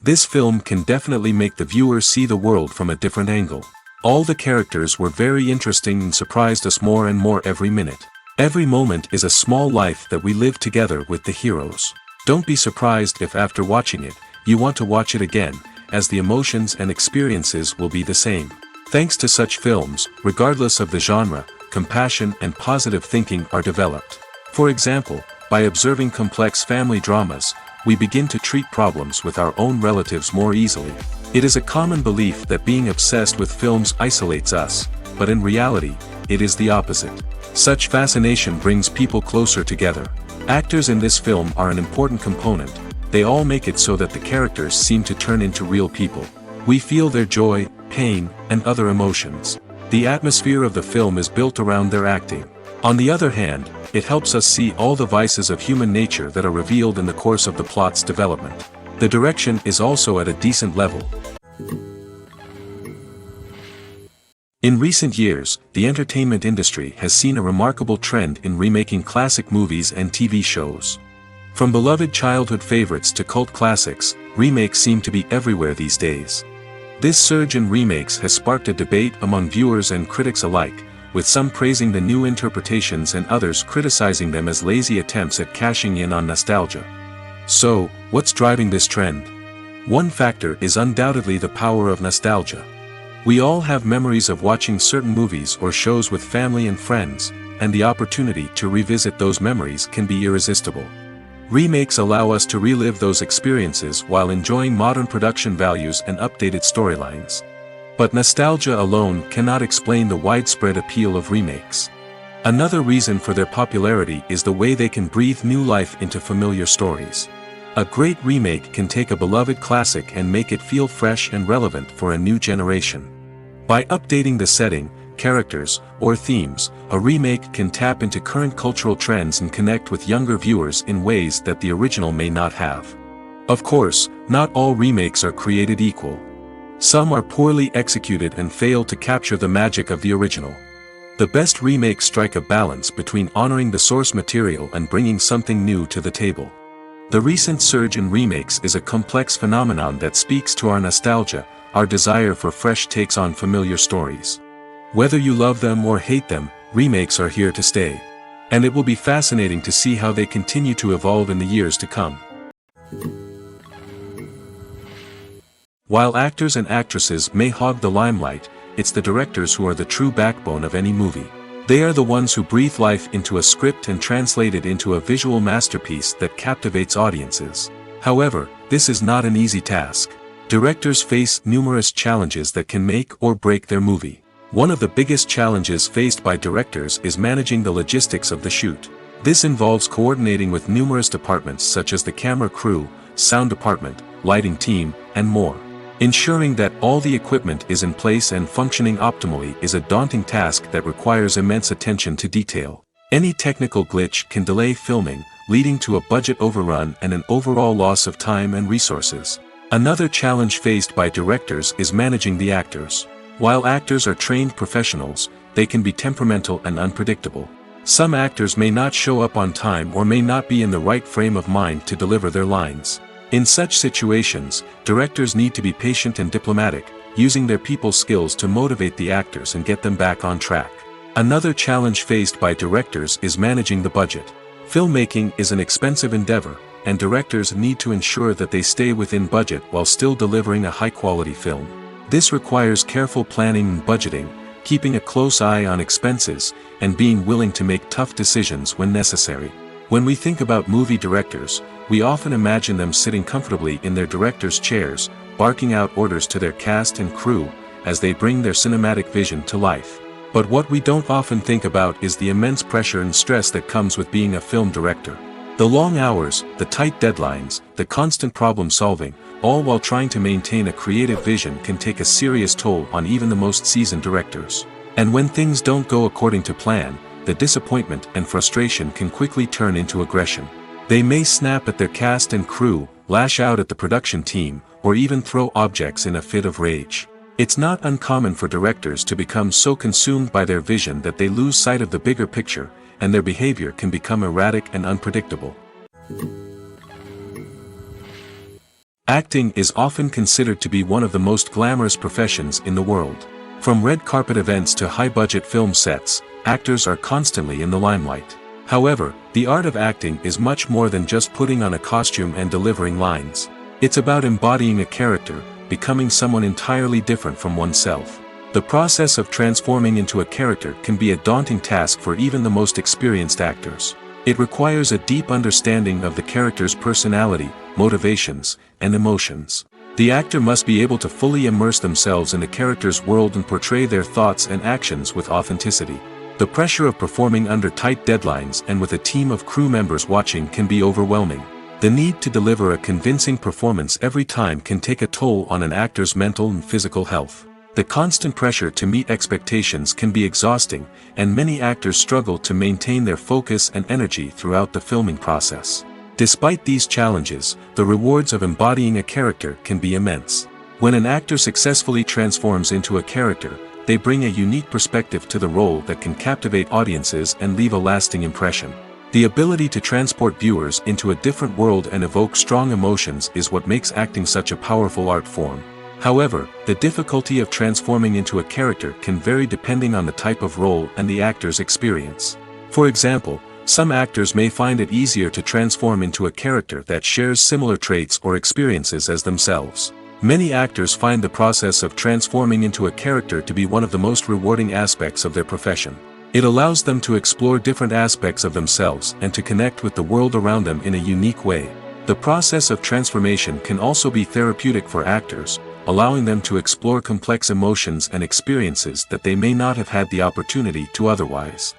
This film can definitely make the viewer see the world from a different angle. All the characters were very interesting and surprised us more and more every minute. Every moment is a small life that we live together with the heroes. Don't be surprised if after watching it, you want to watch it again, as the emotions and experiences will be the same. Thanks to such films, regardless of the genre, compassion and positive thinking are developed. For example, by observing complex family dramas, we begin to treat problems with our own relatives more easily. It is a common belief that being obsessed with films isolates us, but in reality, it is the opposite. Such fascination brings people closer together. Actors in this film are an important component. They all make it so that the characters seem to turn into real people. We feel their joy, pain, and other emotions. The atmosphere of the film is built around their acting. On the other hand, it helps us see all the vices of human nature that are revealed in the course of the plot's development. The direction is also at a decent level. In recent years, the entertainment industry has seen a remarkable trend in remaking classic movies and TV shows. From beloved childhood favorites to cult classics, remakes seem to be everywhere these days. This surge in remakes has sparked a debate among viewers and critics alike, with some praising the new interpretations and others criticizing them as lazy attempts at cashing in on nostalgia. So, what's driving this trend? One factor is undoubtedly the power of nostalgia. We all have memories of watching certain movies or shows with family and friends, and the opportunity to revisit those memories can be irresistible. Remakes allow us to relive those experiences while enjoying modern production values and updated storylines. But nostalgia alone cannot explain the widespread appeal of remakes. Another reason for their popularity is the way they can breathe new life into familiar stories. A great remake can take a beloved classic and make it feel fresh and relevant for a new generation. By updating the setting, characters, or themes, a remake can tap into current cultural trends and connect with younger viewers in ways that the original may not have. Of course, not all remakes are created equal. Some are poorly executed and fail to capture the magic of the original. The best remakes strike a balance between honoring the source material and bringing something new to the table. The recent surge in remakes is a complex phenomenon that speaks to our nostalgia, our desire for fresh takes on familiar stories. Whether you love them or hate them, remakes are here to stay. And it will be fascinating to see how they continue to evolve in the years to come. While actors and actresses may hog the limelight, it's the directors who are the true backbone of any movie. They are the ones who breathe life into a script and translate it into a visual masterpiece that captivates audiences. However, this is not an easy task. Directors face numerous challenges that can make or break their movie. One of the biggest challenges faced by directors is managing the logistics of the shoot. This involves coordinating with numerous departments such as the camera crew, sound department, lighting team, and more. Ensuring that all the equipment is in place and functioning optimally is a daunting task that requires immense attention to detail. Any technical glitch can delay filming, leading to a budget overrun and an overall loss of time and resources. Another challenge faced by directors is managing the actors. While actors are trained professionals, they can be temperamental and unpredictable. Some actors may not show up on time or may not be in the right frame of mind to deliver their lines. In such situations, directors need to be patient and diplomatic, using their people skills to motivate the actors and get them back on track. Another challenge faced by directors is managing the budget. Filmmaking is an expensive endeavor, and directors need to ensure that they stay within budget while still delivering a high-quality film. This requires careful planning and budgeting, keeping a close eye on expenses, and being willing to make tough decisions when necessary. When we think about movie directors, we often imagine them sitting comfortably in their director's chairs, barking out orders to their cast and crew, as they bring their cinematic vision to life. But what we don't often think about is the immense pressure and stress that comes with being a film director. The long hours, the tight deadlines, the constant problem solving, all while trying to maintain a creative vision can take a serious toll on even the most seasoned directors. And when things don't go according to plan, the disappointment and frustration can quickly turn into aggression. They may snap at their cast and crew, lash out at the production team, or even throw objects in a fit of rage. It's not uncommon for directors to become so consumed by their vision that they lose sight of the bigger picture, and their behavior can become erratic and unpredictable. Acting is often considered to be one of the most glamorous professions in the world. From red carpet events to high-budget film sets, actors are constantly in the limelight. However, the art of acting is much more than just putting on a costume and delivering lines. It's about embodying a character, becoming someone entirely different from oneself. The process of transforming into a character can be a daunting task for even the most experienced actors. It requires a deep understanding of the character's personality, motivations, and emotions. The actor must be able to fully immerse themselves in the character's world and portray their thoughts and actions with authenticity. The pressure of performing under tight deadlines and with a team of crew members watching can be overwhelming. The need to deliver a convincing performance every time can take a toll on an actor's mental and physical health. The constant pressure to meet expectations can be exhausting, and many actors struggle to maintain their focus and energy throughout the filming process. Despite these challenges, the rewards of embodying a character can be immense. When an actor successfully transforms into a character, they bring a unique perspective to the role that can captivate audiences and leave a lasting impression. The ability to transport viewers into a different world and evoke strong emotions is what makes acting such a powerful art form. However, the difficulty of transforming into a character can vary depending on the type of role and the actor's experience. For example, some actors may find it easier to transform into a character that shares similar traits or experiences as themselves. Many actors find the process of transforming into a character to be one of the most rewarding aspects of their profession. It allows them to explore different aspects of themselves and to connect with the world around them in a unique way. The process of transformation can also be therapeutic for actors, allowing them to explore complex emotions and experiences that they may not have had the opportunity to otherwise.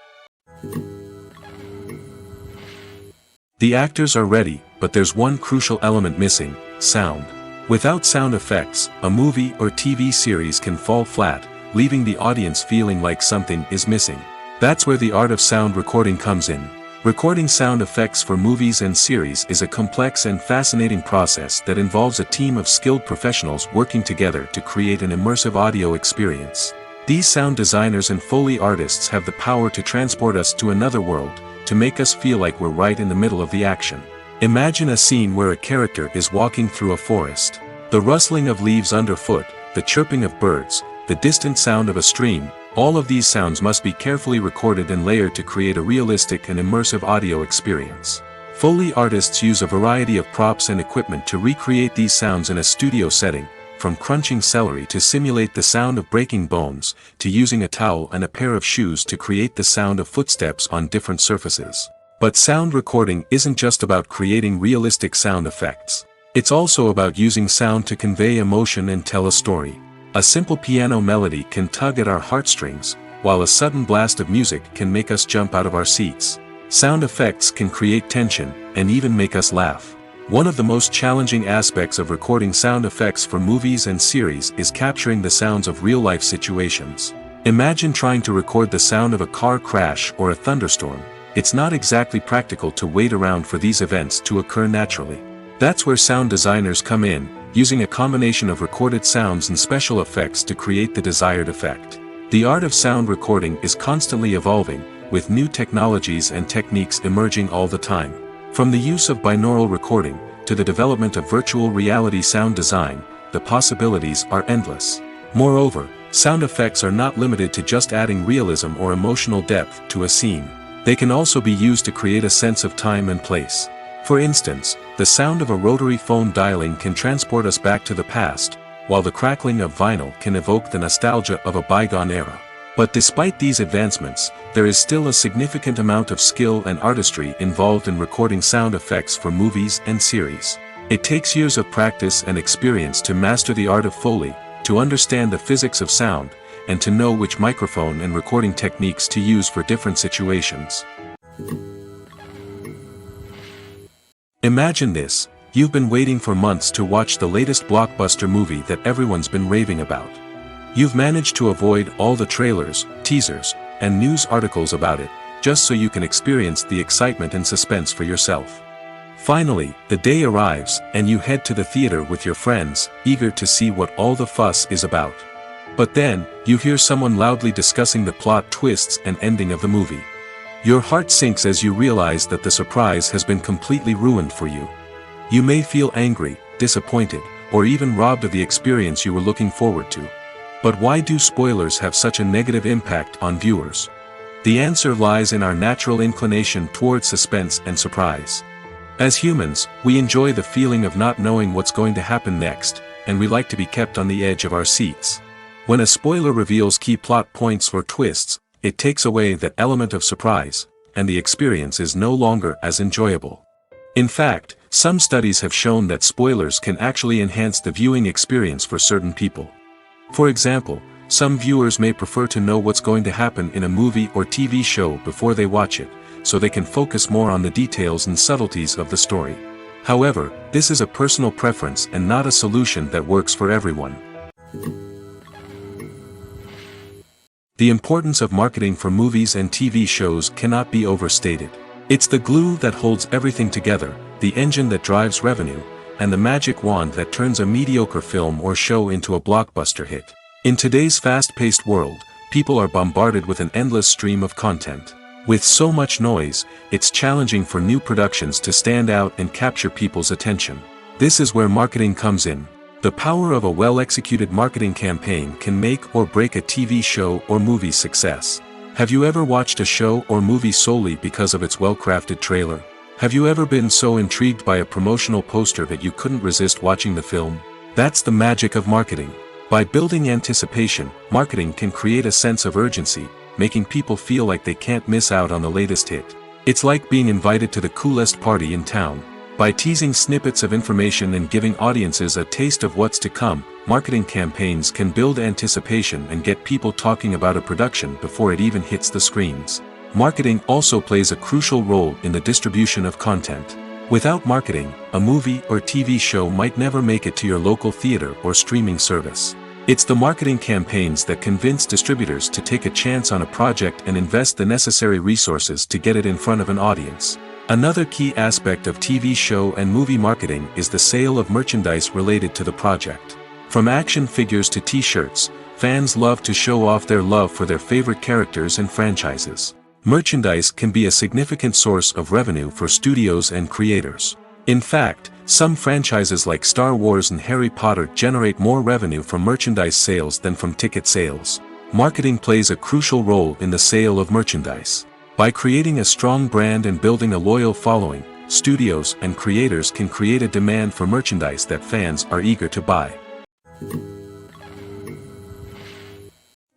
The actors are ready, but there's one crucial element missing: sound. Without sound effects, a movie or TV series can fall flat, leaving the audience feeling like something is missing. That's where the art of sound recording comes in. Recording sound effects for movies and series is a complex and fascinating process that involves a team of skilled professionals working together to create an immersive audio experience. These sound designers and Foley artists have the power to transport us to another world, to make us feel like we're right in the middle of the action. Imagine a scene where a character is walking through a forest. The rustling of leaves underfoot, the chirping of birds, the distant sound of a stream, all of these sounds must be carefully recorded and layered to create a realistic and immersive audio experience. Foley artists use a variety of props and equipment to recreate these sounds in a studio setting, from crunching celery to simulate the sound of breaking bones, to using a towel and a pair of shoes to create the sound of footsteps on different surfaces. But sound recording isn't just about creating realistic sound effects. It's also about using sound to convey emotion and tell a story. A simple piano melody can tug at our heartstrings, while a sudden blast of music can make us jump out of our seats. Sound effects can create tension, and even make us laugh. One of the most challenging aspects of recording sound effects for movies and series is capturing the sounds of real-life situations. Imagine trying to record the sound of a car crash or a thunderstorm. It's not exactly practical to wait around for these events to occur naturally. That's where sound designers come in, using a combination of recorded sounds and special effects to create the desired effect. The art of sound recording is constantly evolving, with new technologies and techniques emerging all the time. From the use of binaural recording, to the development of virtual reality sound design, the possibilities are endless. Moreover, sound effects are not limited to just adding realism or emotional depth to a scene. They can also be used to create a sense of time and place. For instance, the sound of a rotary phone dialing can transport us back to the past, while the crackling of vinyl can evoke the nostalgia of a bygone era. But despite these advancements, there is still a significant amount of skill and artistry involved in recording sound effects for movies and series. It takes years of practice and experience to master the art of Foley, to understand the physics of sound, and to know which microphone and recording techniques to use for different situations. Imagine this: you've been waiting for months to watch the latest blockbuster movie that everyone's been raving about. You've managed to avoid all the trailers, teasers, and news articles about it, just so you can experience the excitement and suspense for yourself. Finally, the day arrives, and you head to the theater with your friends, eager to see what all the fuss is about. But then, you hear someone loudly discussing the plot twists and ending of the movie. Your heart sinks as you realize that the surprise has been completely ruined for you. You may feel angry, disappointed, or even robbed of the experience you were looking forward to. But why do spoilers have such a negative impact on viewers? The answer lies in our natural inclination toward suspense and surprise. As humans, we enjoy the feeling of not knowing what's going to happen next, and we like to be kept on the edge of our seats. When a spoiler reveals key plot points or twists, it takes away that element of surprise, and the experience is no longer as enjoyable. In fact, some studies have shown that spoilers can actually enhance the viewing experience for certain people. For example, some viewers may prefer to know what's going to happen in a movie or TV show before they watch it, so they can focus more on the details and subtleties of the story. However, this is a personal preference and not a solution that works for everyone. The importance of marketing for movies and TV shows cannot be overstated. It's the glue that holds everything together, the engine that drives revenue, and the magic wand that turns a mediocre film or show into a blockbuster hit. In today's fast-paced world, people are bombarded with an endless stream of content. With so much noise, it's challenging for new productions to stand out and capture people's attention. This is where marketing comes in. The power of a well-executed marketing campaign can make or break a TV show or movie's success. Have you ever watched a show or movie solely because of its well-crafted trailer? Have you ever been so intrigued by a promotional poster that you couldn't resist watching the film? That's the magic of marketing. By building anticipation, marketing can create a sense of urgency, making people feel like they can't miss out on the latest hit. It's like being invited to the coolest party in town. By teasing snippets of information and giving audiences a taste of what's to come, marketing campaigns can build anticipation and get people talking about a production before it even hits the screens. Marketing also plays a crucial role in the distribution of content. Without marketing, a movie or TV show might never make it to your local theater or streaming service. It's the marketing campaigns that convince distributors to take a chance on a project and invest the necessary resources to get it in front of an audience. Another key aspect of TV show and movie marketing is the sale of merchandise related to the project. From action figures to t-shirts, fans love to show off their love for their favorite characters and franchises. Merchandise can be a significant source of revenue for studios and creators. In fact, some franchises like Star Wars and Harry Potter generate more revenue from merchandise sales than from ticket sales. Marketing plays a crucial role in the sale of merchandise. By creating a strong brand and building a loyal following, studios and creators can create a demand for merchandise that fans are eager to buy.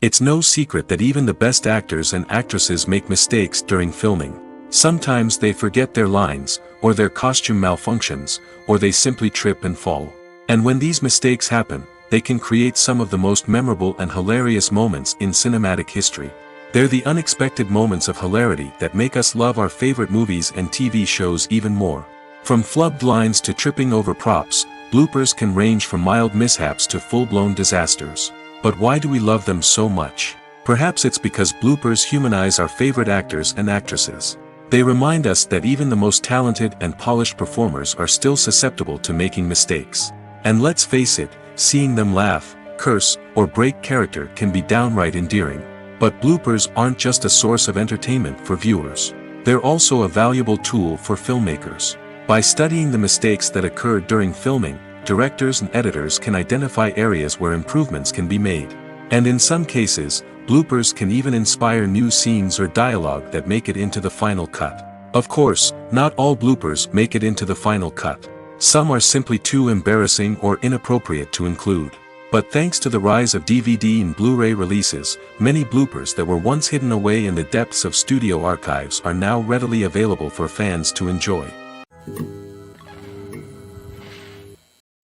It's no secret that even the best actors and actresses make mistakes during filming. Sometimes they forget their lines, or their costume malfunctions, or they simply trip and fall. And when these mistakes happen, they can create some of the most memorable and hilarious moments in cinematic history. They're the unexpected moments of hilarity that make us love our favorite movies and TV shows even more. From flubbed lines to tripping over props, bloopers can range from mild mishaps to full-blown disasters. But why do we love them so much? Perhaps it's because bloopers humanize our favorite actors and actresses. They remind us that even the most talented and polished performers are still susceptible to making mistakes. And let's face it, seeing them laugh, curse, or break character can be downright endearing. But bloopers aren't just a source of entertainment for viewers. They're also a valuable tool for filmmakers. By studying the mistakes that occurred during filming, directors and editors can identify areas where improvements can be made. And in some cases, bloopers can even inspire new scenes or dialogue that make it into the final cut. Of course, not all bloopers make it into the final cut. Some are simply too embarrassing or inappropriate to include. But thanks to the rise of DVD and Blu-ray releases, many bloopers that were once hidden away in the depths of studio archives are now readily available for fans to enjoy.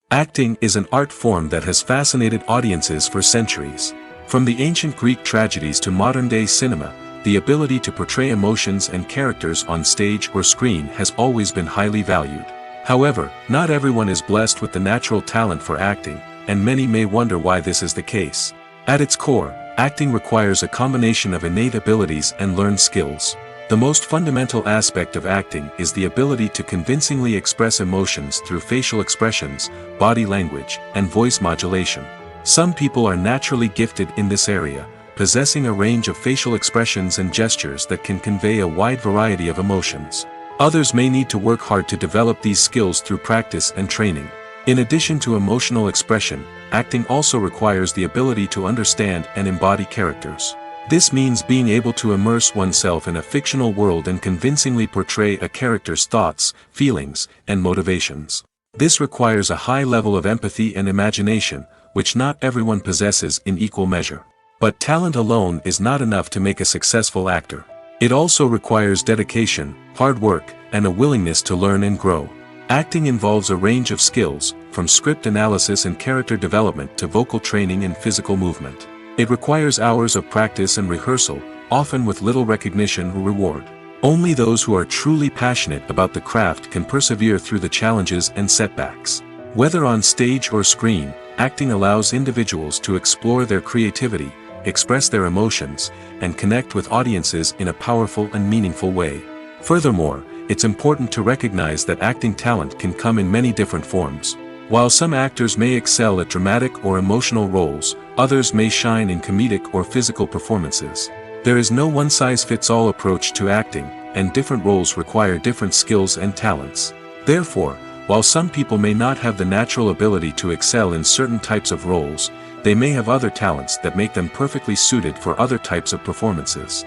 Acting is an art form that has fascinated audiences for centuries. From the ancient Greek tragedies to modern-day cinema, the ability to portray emotions and characters on stage or screen has always been highly valued. However, not everyone is blessed with the natural talent for acting, and many may wonder why this is the case. At its core, acting requires a combination of innate abilities and learned skills. The most fundamental aspect of acting is the ability to convincingly express emotions through facial expressions, body language, and voice modulation. Some people are naturally gifted in this area, possessing a range of facial expressions and gestures that can convey a wide variety of emotions. Others may need to work hard to develop these skills through practice and training. In addition to emotional expression, acting also requires the ability to understand and embody characters. This means being able to immerse oneself in a fictional world and convincingly portray a character's thoughts, feelings, and motivations. This requires a high level of empathy and imagination, which not everyone possesses in equal measure. But talent alone is not enough to make a successful actor. It also requires dedication, hard work, and a willingness to learn and grow. Acting involves a range of skills, from script analysis and character development to vocal training and physical movement. It requires hours of practice and rehearsal, often with little recognition or reward. Only those who are truly passionate about the craft can persevere through the challenges and setbacks. Whether on stage or screen, acting allows individuals to explore their creativity, express their emotions, and connect with audiences in a powerful and meaningful way. Furthermore, it's important to recognize that acting talent can come in many different forms. While some actors may excel at dramatic or emotional roles, others may shine in comedic or physical performances. There is no one-size-fits-all approach to acting, and different roles require different skills and talents. Therefore, while some people may not have the natural ability to excel in certain types of roles, they may have other talents that make them perfectly suited for other types of performances.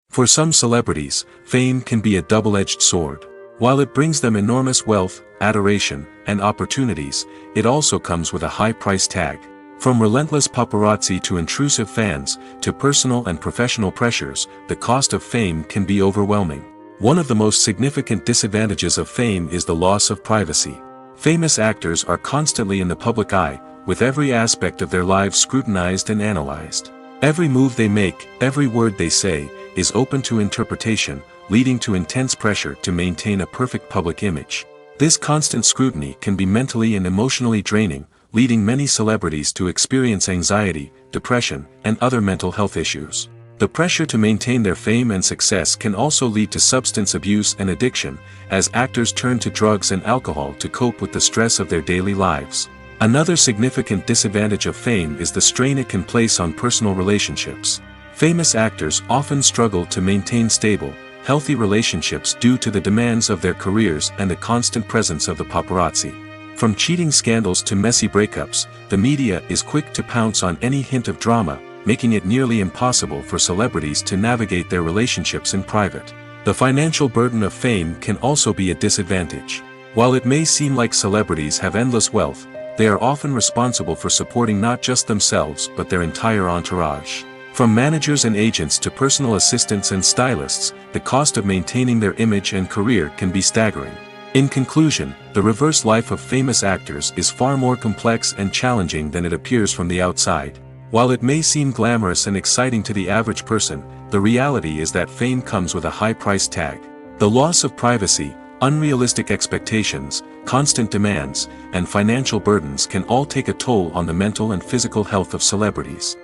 For some celebrities, fame can be a double-edged sword. While it brings them enormous wealth, adoration, and opportunities, it also comes with a high price tag. From relentless paparazzi to intrusive fans, to personal and professional pressures, the cost of fame can be overwhelming. One of the most significant disadvantages of fame is the loss of privacy. Famous actors are constantly in the public eye, with every aspect of their lives scrutinized and analyzed. Every move they make, every word they say, is open to interpretation, leading to intense pressure to maintain a perfect public image. This constant scrutiny can be mentally and emotionally draining, leading many celebrities to experience anxiety, depression, and other mental health issues. The pressure to maintain their fame and success can also lead to substance abuse and addiction, as actors turn to drugs and alcohol to cope with the stress of their daily lives. Another significant disadvantage of fame is the strain it can place on personal relationships. Famous actors often struggle to maintain stable, healthy relationships due to the demands of their careers and the constant presence of the paparazzi. From cheating scandals to messy breakups, the media is quick to pounce on any hint of drama, making it nearly impossible for celebrities to navigate their relationships in private. The financial burden of fame can also be a disadvantage. While it may seem like celebrities have endless wealth, they are often responsible for supporting not just themselves but their entire entourage. From managers and agents to personal assistants and stylists, the cost of maintaining their image and career can be staggering. In conclusion, the reverse life of famous actors is far more complex and challenging than it appears from the outside. While it may seem glamorous and exciting to the average person, the reality is that fame comes with a high price tag. The loss of privacy, unrealistic expectations, constant demands, and financial burdens can all take a toll on the mental and physical health of celebrities.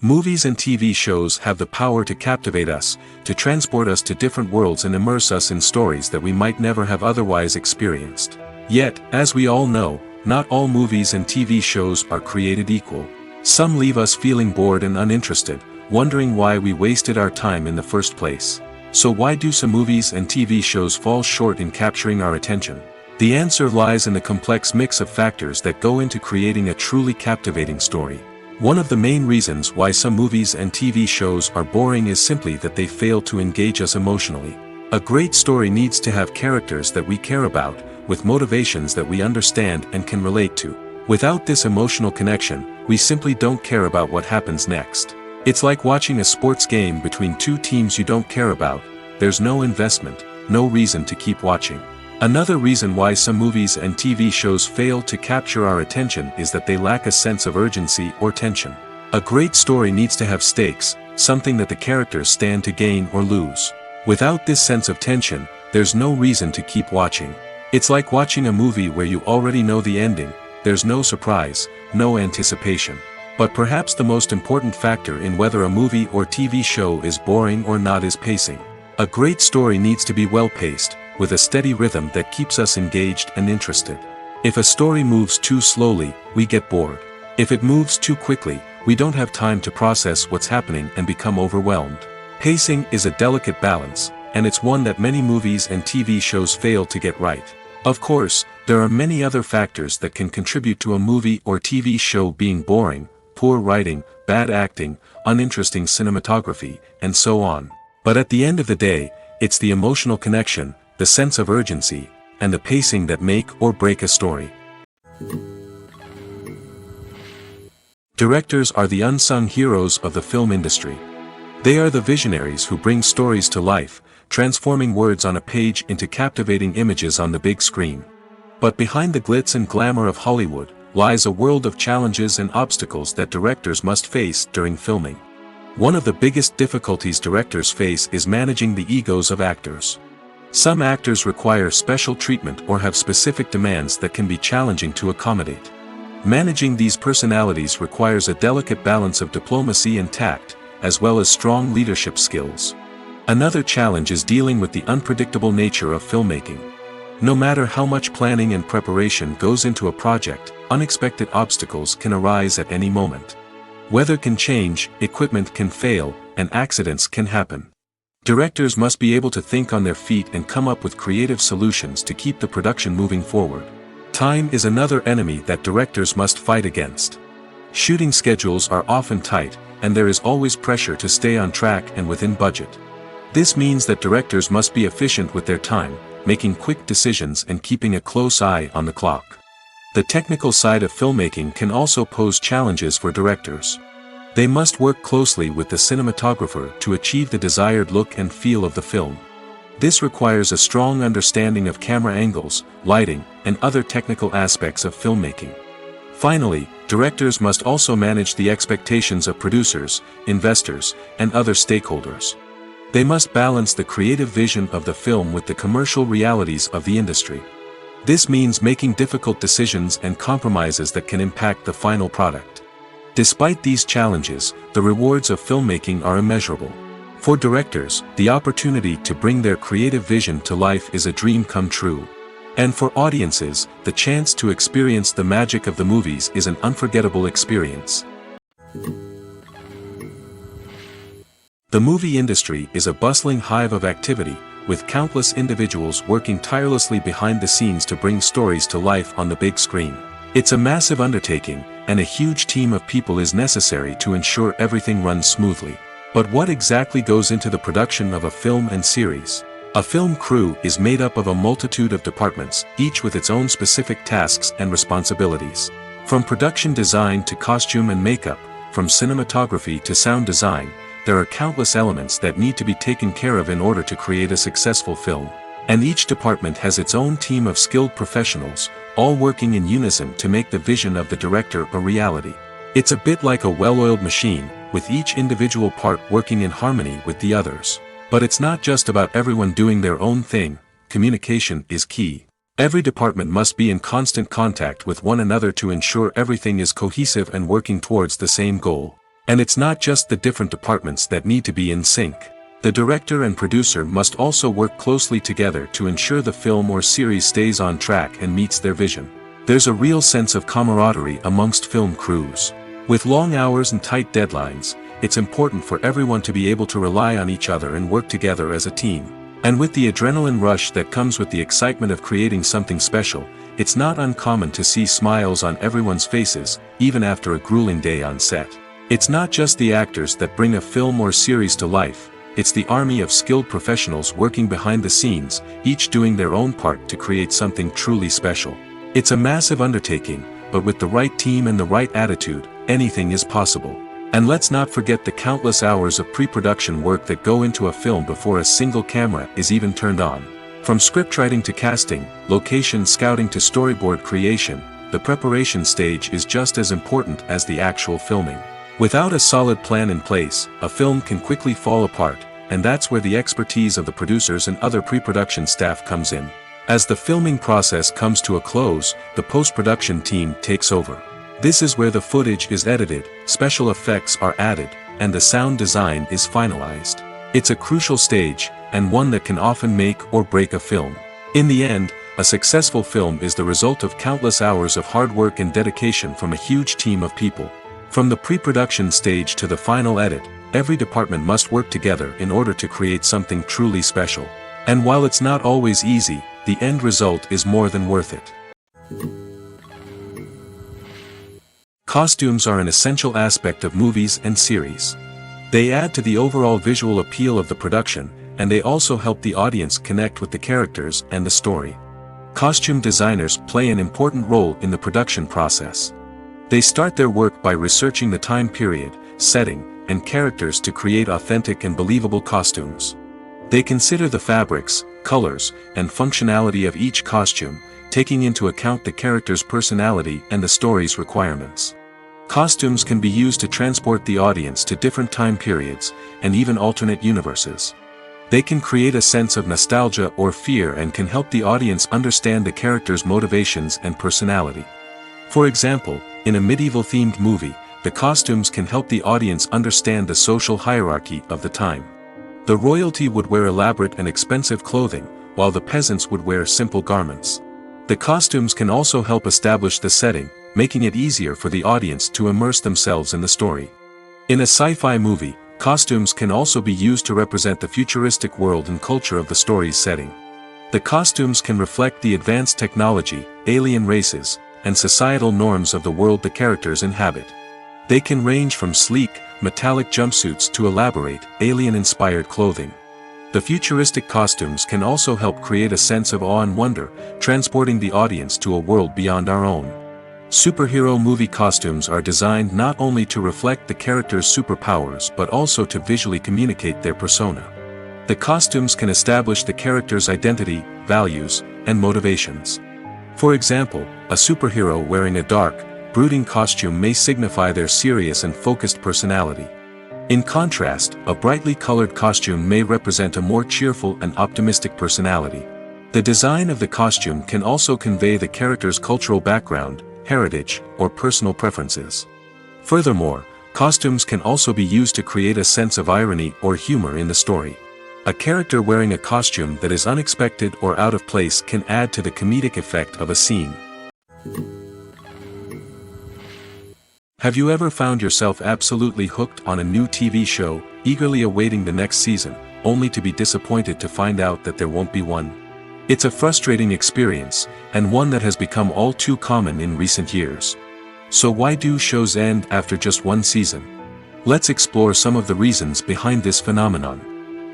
Movies and TV shows have the power to captivate us, to transport us to different worlds and immerse us in stories that we might never have otherwise experienced. Yet, as we all know, not all movies and TV shows are created equal. Some leave us feeling bored and uninterested, wondering why we wasted our time in the first place. So why do some movies and TV shows fall short in capturing our attention? The answer lies in the complex mix of factors that go into creating a truly captivating story. One of the main reasons why some movies and TV shows are boring is simply that they fail to engage us emotionally. A great story needs to have characters that we care about, with motivations that we understand and can relate to. Without this emotional connection, we simply don't care about what happens next. It's like watching a sports game between two teams you don't care about. There's no investment, no reason to keep watching. Another reason why some movies and TV shows fail to capture our attention is that they lack a sense of urgency or tension. A great story needs to have stakes, something that the characters stand to gain or lose. Without this sense of tension, there's no reason to keep watching. It's like watching a movie where you already know the ending, there's no surprise, no anticipation. But perhaps the most important factor in whether a movie or TV show is boring or not is pacing. A great story needs to be well-paced, with a steady rhythm that keeps us engaged and interested. If a story moves too slowly, we get bored. If it moves too quickly, we don't have time to process what's happening and become overwhelmed. Pacing is a delicate balance, and it's one that many movies and TV shows fail to get right. Of course, there are many other factors that can contribute to a movie or TV show being boring: poor writing, bad acting, uninteresting cinematography, and so on. But at the end of the day, it's the emotional connection, the sense of urgency, and the pacing that make or break a story. Directors are the unsung heroes of the film industry. They are the visionaries who bring stories to life, transforming words on a page into captivating images on the big screen. But behind the glitz and glamour of Hollywood lies a world of challenges and obstacles that directors must face during filming. One of the biggest difficulties directors face is managing the egos of actors. Some actors require special treatment or have specific demands that can be challenging to accommodate. Managing these personalities requires a delicate balance of diplomacy and tact, as well as strong leadership skills. Another challenge is dealing with the unpredictable nature of filmmaking. No matter how much planning and preparation goes into a project, unexpected obstacles can arise at any moment. Weather can change, equipment can fail, and accidents can happen. Directors must be able to think on their feet and come up with creative solutions to keep the production moving forward. Time is another enemy that directors must fight against. Shooting schedules are often tight, and there is always pressure to stay on track and within budget. This means that directors must be efficient with their time, making quick decisions and keeping a close eye on the clock. The technical side of filmmaking can also pose challenges for directors. They must work closely with the cinematographer to achieve the desired look and feel of the film. This requires a strong understanding of camera angles, lighting, and other technical aspects of filmmaking. Finally, directors must also manage the expectations of producers, investors, and other stakeholders. They must balance the creative vision of the film with the commercial realities of the industry. This means making difficult decisions and compromises that can impact the final product. Despite these challenges, the rewards of filmmaking are immeasurable. For directors, the opportunity to bring their creative vision to life is a dream come true. And for audiences, the chance to experience the magic of the movies is an unforgettable experience. The movie industry is a bustling hive of activity, with countless individuals working tirelessly behind the scenes to bring stories to life on the big screen. It's a massive undertaking, and a huge team of people is necessary to ensure everything runs smoothly. But what exactly goes into the production of a film and series? A film crew is made up of a multitude of departments, each with its own specific tasks and responsibilities. From production design to costume and makeup, from cinematography to sound design, there are countless elements that need to be taken care of in order to create a successful film. And each department has its own team of skilled professionals, all working in unison to make the vision of the director a reality. It's a bit like a well-oiled machine, with each individual part working in harmony with the others. But it's not just about everyone doing their own thing. Communication is key. Every department must be in constant contact with one another to ensure everything is cohesive and working towards the same goal. And it's not just the different departments that need to be in sync. The director and producer must also work closely together to ensure the film or series stays on track and meets their vision. There's a real sense of camaraderie amongst film crews. With long hours and tight deadlines, it's important for everyone to be able to rely on each other and work together as a team. And with the adrenaline rush that comes with the excitement of creating something special, it's not uncommon to see smiles on everyone's faces, even after a grueling day on set. It's not just the actors that bring a film or series to life, it's the army of skilled professionals working behind the scenes, each doing their own part to create something truly special. It's a massive undertaking, but with the right team and the right attitude, anything is possible. And let's not forget the countless hours of pre-production work that go into a film before a single camera is even turned on. From scriptwriting to casting, location scouting to storyboard creation, the preparation stage is just as important as the actual filming. Without a solid plan in place, a film can quickly fall apart, and that's where the expertise of the producers and other pre-production staff comes in. As the filming process comes to a close, the post-production team takes over. This is where the footage is edited, special effects are added, and the sound design is finalized. It's a crucial stage, and one that can often make or break a film. In the end, a successful film is the result of countless hours of hard work and dedication from a huge team of people. From the pre-production stage to the final edit, every department must work together in order to create something truly special. And while it's not always easy, the end result is more than worth it. Costumes are an essential aspect of movies and series. They add to the overall visual appeal of the production, and they also help the audience connect with the characters and the story. Costume designers play an important role in the production process. They start their work by researching the time period, setting, and characters to create authentic and believable costumes. They consider the fabrics, colors, and functionality of each costume, taking into account the character's personality and the story's requirements. Costumes can be used to transport the audience to different time periods, and even alternate universes. They can create a sense of nostalgia or fear and can help the audience understand the character's motivations and personality. For example, in a medieval-themed movie, the costumes can help the audience understand the social hierarchy of the time. The royalty would wear elaborate and expensive clothing, while the peasants would wear simple garments. The costumes can also help establish the setting, making it easier for the audience to immerse themselves in the story. In a sci-fi movie, costumes can also be used to represent the futuristic world and culture of the story's setting. The costumes can reflect the advanced technology, alien races, and societal norms of the world the characters inhabit. They can range from sleek, metallic jumpsuits to elaborate, alien-inspired clothing. The futuristic costumes can also help create a sense of awe and wonder, transporting the audience to a world beyond our own. Superhero movie costumes are designed not only to reflect the character's superpowers but also to visually communicate their persona. The costumes can establish the character's identity, values, and motivations. For example, a superhero wearing a dark, brooding costume may signify their serious and focused personality. In contrast, a brightly colored costume may represent a more cheerful and optimistic personality. The design of the costume can also convey the character's cultural background, heritage, or personal preferences. Furthermore, costumes can also be used to create a sense of irony or humor in the story. A character wearing a costume that is unexpected or out of place can add to the comedic effect of a scene. Have you ever found yourself absolutely hooked on a new TV show, eagerly awaiting the next season, only to be disappointed to find out that there won't be one? It's a frustrating experience, and one that has become all too common in recent years. So why do shows end after just one season? Let's explore some of the reasons behind this phenomenon.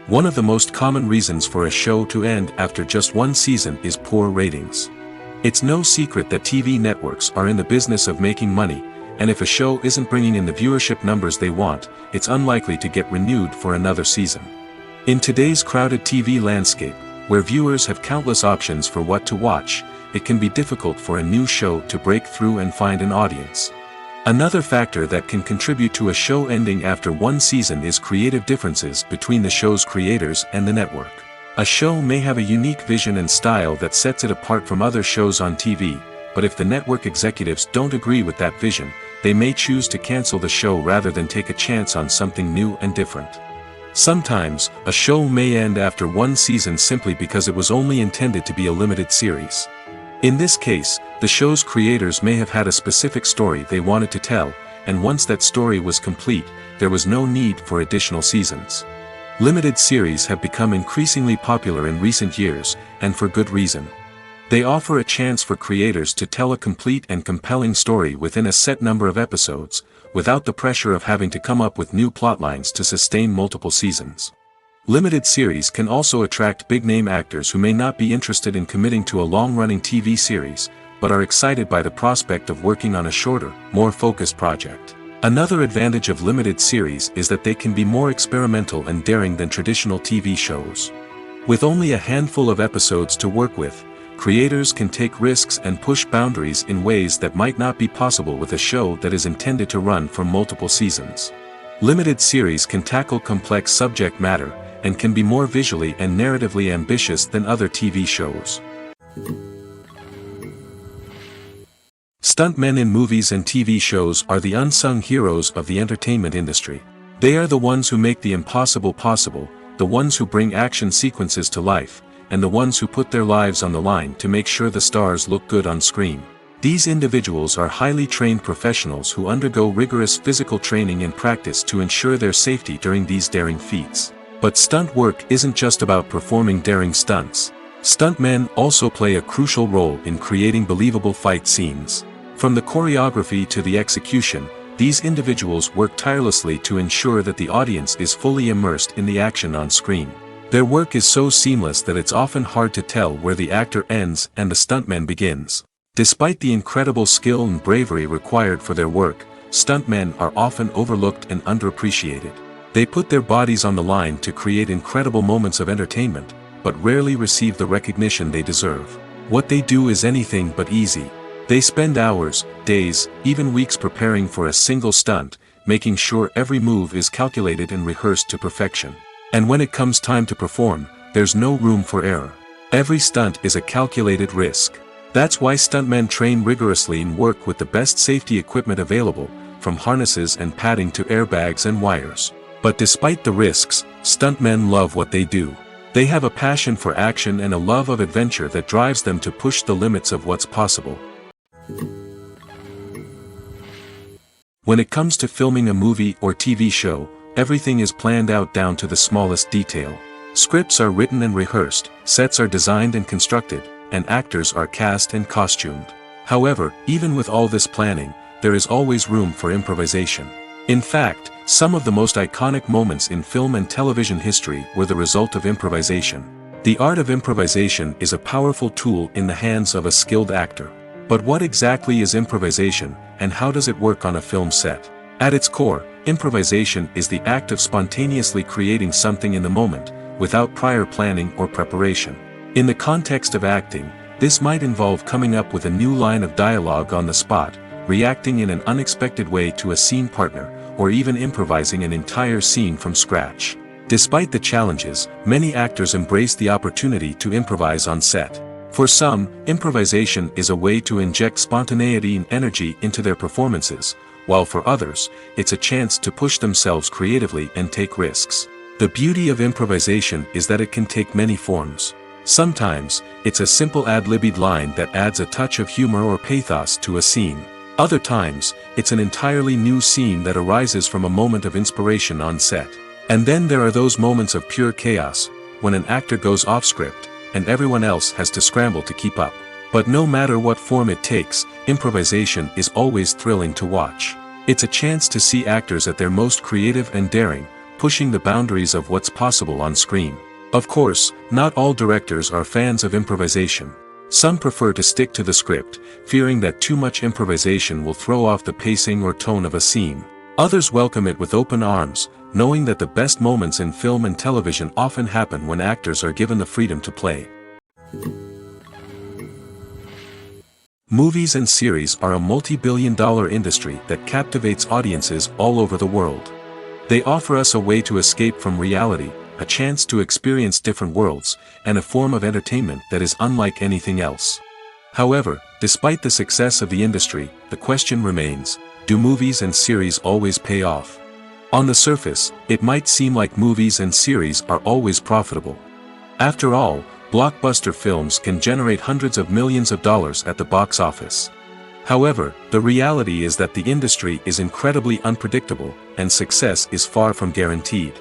One of the most common reasons for a show to end after just one season is poor ratings. It's no secret that TV networks are in the business of making money, and if a show isn't bringing in the viewership numbers they want, it's unlikely to get renewed for another season. In today's crowded TV landscape, where viewers have countless options for what to watch, it can be difficult for a new show to break through and find an audience. Another factor that can contribute to a show ending after one season is creative differences between the show's creators and the network. A show may have a unique vision and style that sets it apart from other shows on TV, but if the network executives don't agree with that vision, they may choose to cancel the show rather than take a chance on something new and different. Sometimes, a show may end after one season simply because it was only intended to be a limited series. In this case, the show's creators may have had a specific story they wanted to tell, and once that story was complete, there was no need for additional seasons. Limited series have become increasingly popular in recent years, and for good reason. They offer a chance for creators to tell a complete and compelling story within a set number of episodes, without the pressure of having to come up with new plotlines to sustain multiple seasons. Limited series can also attract big-name actors who may not be interested in committing to a long-running TV series, but are excited by the prospect of working on a shorter, more focused project. Another advantage of limited series is that they can be more experimental and daring than traditional TV shows. With only a handful of episodes to work with, creators can take risks and push boundaries in ways that might not be possible with a show that is intended to run for multiple seasons. Limited series can tackle complex subject matter, and can be more visually and narratively ambitious than other TV shows. Stuntmen in movies and TV shows are the unsung heroes of the entertainment industry. They are the ones who make the impossible possible, the ones who bring action sequences to life, and the ones who put their lives on the line to make sure the stars look good on screen. These individuals are highly trained professionals who undergo rigorous physical training and practice to ensure their safety during these daring feats. But stunt work isn't just about performing daring stunts. Stuntmen also play a crucial role in creating believable fight scenes. From the choreography to the execution, these individuals work tirelessly to ensure that the audience is fully immersed in the action on screen. Their work is so seamless that it's often hard to tell where the actor ends and the stuntman begins. Despite the incredible skill and bravery required for their work, stuntmen are often overlooked and underappreciated. They put their bodies on the line to create incredible moments of entertainment, but rarely receive the recognition they deserve. What they do is anything but easy. They spend hours, days, even weeks preparing for a single stunt, making sure every move is calculated and rehearsed to perfection. And when it comes time to perform, there's no room for error. Every stunt is a calculated risk. That's why stuntmen train rigorously and work with the best safety equipment available, from harnesses and padding to airbags and wires. But despite the risks, stuntmen love what they do. They have a passion for action and a love of adventure that drives them to push the limits of what's possible. When it comes to filming a movie or TV show, everything is planned out down to the smallest detail. Scripts are written and rehearsed, sets are designed and constructed, and actors are cast and costumed. However, even with all this planning, there is always room for improvisation. In fact, some of the most iconic moments in film and television history were the result of improvisation. The art of improvisation is a powerful tool in the hands of a skilled actor. But what exactly is improvisation, and how does it work on a film set? At its core, improvisation is the act of spontaneously creating something in the moment, without prior planning or preparation. In the context of acting, this might involve coming up with a new line of dialogue on the spot, reacting in an unexpected way to a scene partner, or even improvising an entire scene from scratch. Despite the challenges, many actors embrace the opportunity to improvise on set. For some, improvisation is a way to inject spontaneity and energy into their performances, while for others, it's a chance to push themselves creatively and take risks. The beauty of improvisation is that it can take many forms. Sometimes, it's a simple ad-libbed line that adds a touch of humor or pathos to a scene. Other times, it's an entirely new scene that arises from a moment of inspiration on set. And then there are those moments of pure chaos, when an actor goes off script, and everyone else has to scramble to keep up. But no matter what form it takes, improvisation is always thrilling to watch. It's a chance to see actors at their most creative and daring, pushing the boundaries of what's possible on screen. Of course, not all directors are fans of improvisation. Some prefer to stick to the script, fearing that too much improvisation will throw off the pacing or tone of a scene. Others welcome it with open arms, knowing that the best moments in film and television often happen when actors are given the freedom to play. Movies and series are a multi-billion-dollar industry that captivates audiences all over the world. They offer us a way to escape from reality, a chance to experience different worlds, and a form of entertainment that is unlike anything else. However, despite the success of the industry, the question remains, do movies and series always pay off? On the surface, it might seem like movies and series are always profitable. After all, blockbuster films can generate hundreds of millions of dollars at the box office. However, the reality is that the industry is incredibly unpredictable, and success is far from guaranteed.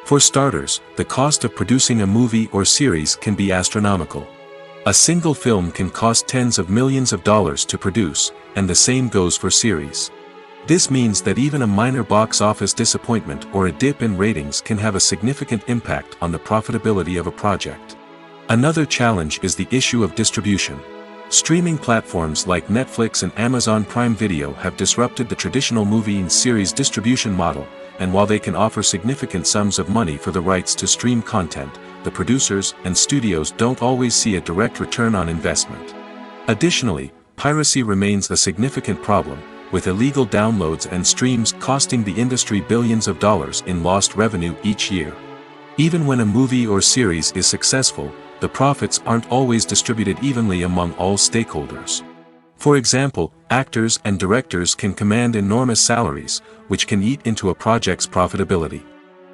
For starters, the cost of producing a movie or series can be astronomical. A single film can cost tens of millions of dollars to produce, and the same goes for series. This means that even a minor box office disappointment or a dip in ratings can have a significant impact on the profitability of a project. Another challenge is the issue of distribution. Streaming platforms like Netflix and Amazon Prime Video have disrupted the traditional movie and series distribution model, and while they can offer significant sums of money for the rights to stream content, the producers and studios don't always see a direct return on investment. Additionally, piracy remains a significant problem, with illegal downloads and streams costing the industry billions of dollars in lost revenue each year. Even when a movie or series is successful, the profits aren't always distributed evenly among all stakeholders. For example, actors and directors can command enormous salaries, which can eat into a project's profitability.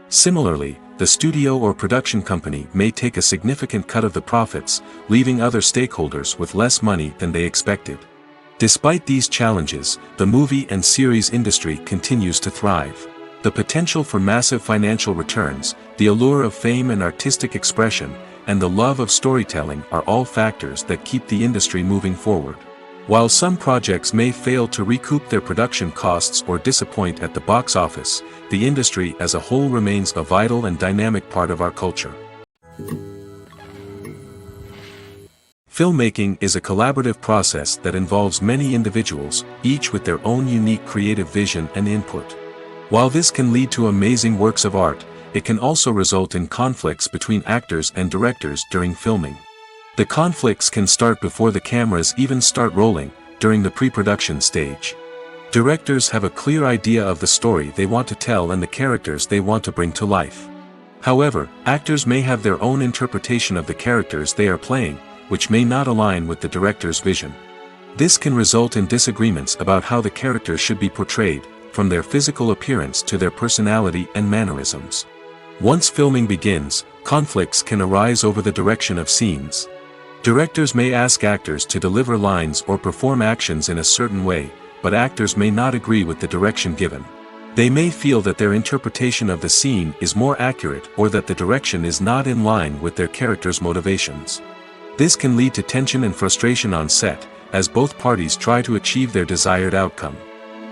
Similarly, the studio or production company may take a significant cut of the profits, leaving other stakeholders with less money than they expected. Despite these challenges, the movie and series industry continues to thrive. The potential for massive financial returns, the allure of fame and artistic expression, and the love of storytelling are all factors that keep the industry moving forward. While some projects may fail to recoup their production costs or disappoint at the box office, the industry as a whole remains a vital and dynamic part of our culture. Filmmaking is a collaborative process that involves many individuals, each with their own unique creative vision and input. While this can lead to amazing works of art, it can also result in conflicts between actors and directors during filming. The conflicts can start before the cameras even start rolling, during the pre-production stage. Directors have a clear idea of the story they want to tell and the characters they want to bring to life. However, actors may have their own interpretation of the characters they are playing, which may not align with the director's vision. This can result in disagreements about how the characters should be portrayed, from their physical appearance to their personality and mannerisms. Once filming begins, conflicts can arise over the direction of scenes. Directors may ask actors to deliver lines or perform actions in a certain way, but actors may not agree with the direction given. They may feel that their interpretation of the scene is more accurate or that the direction is not in line with their character's motivations. This can lead to tension and frustration on set, as both parties try to achieve their desired outcome.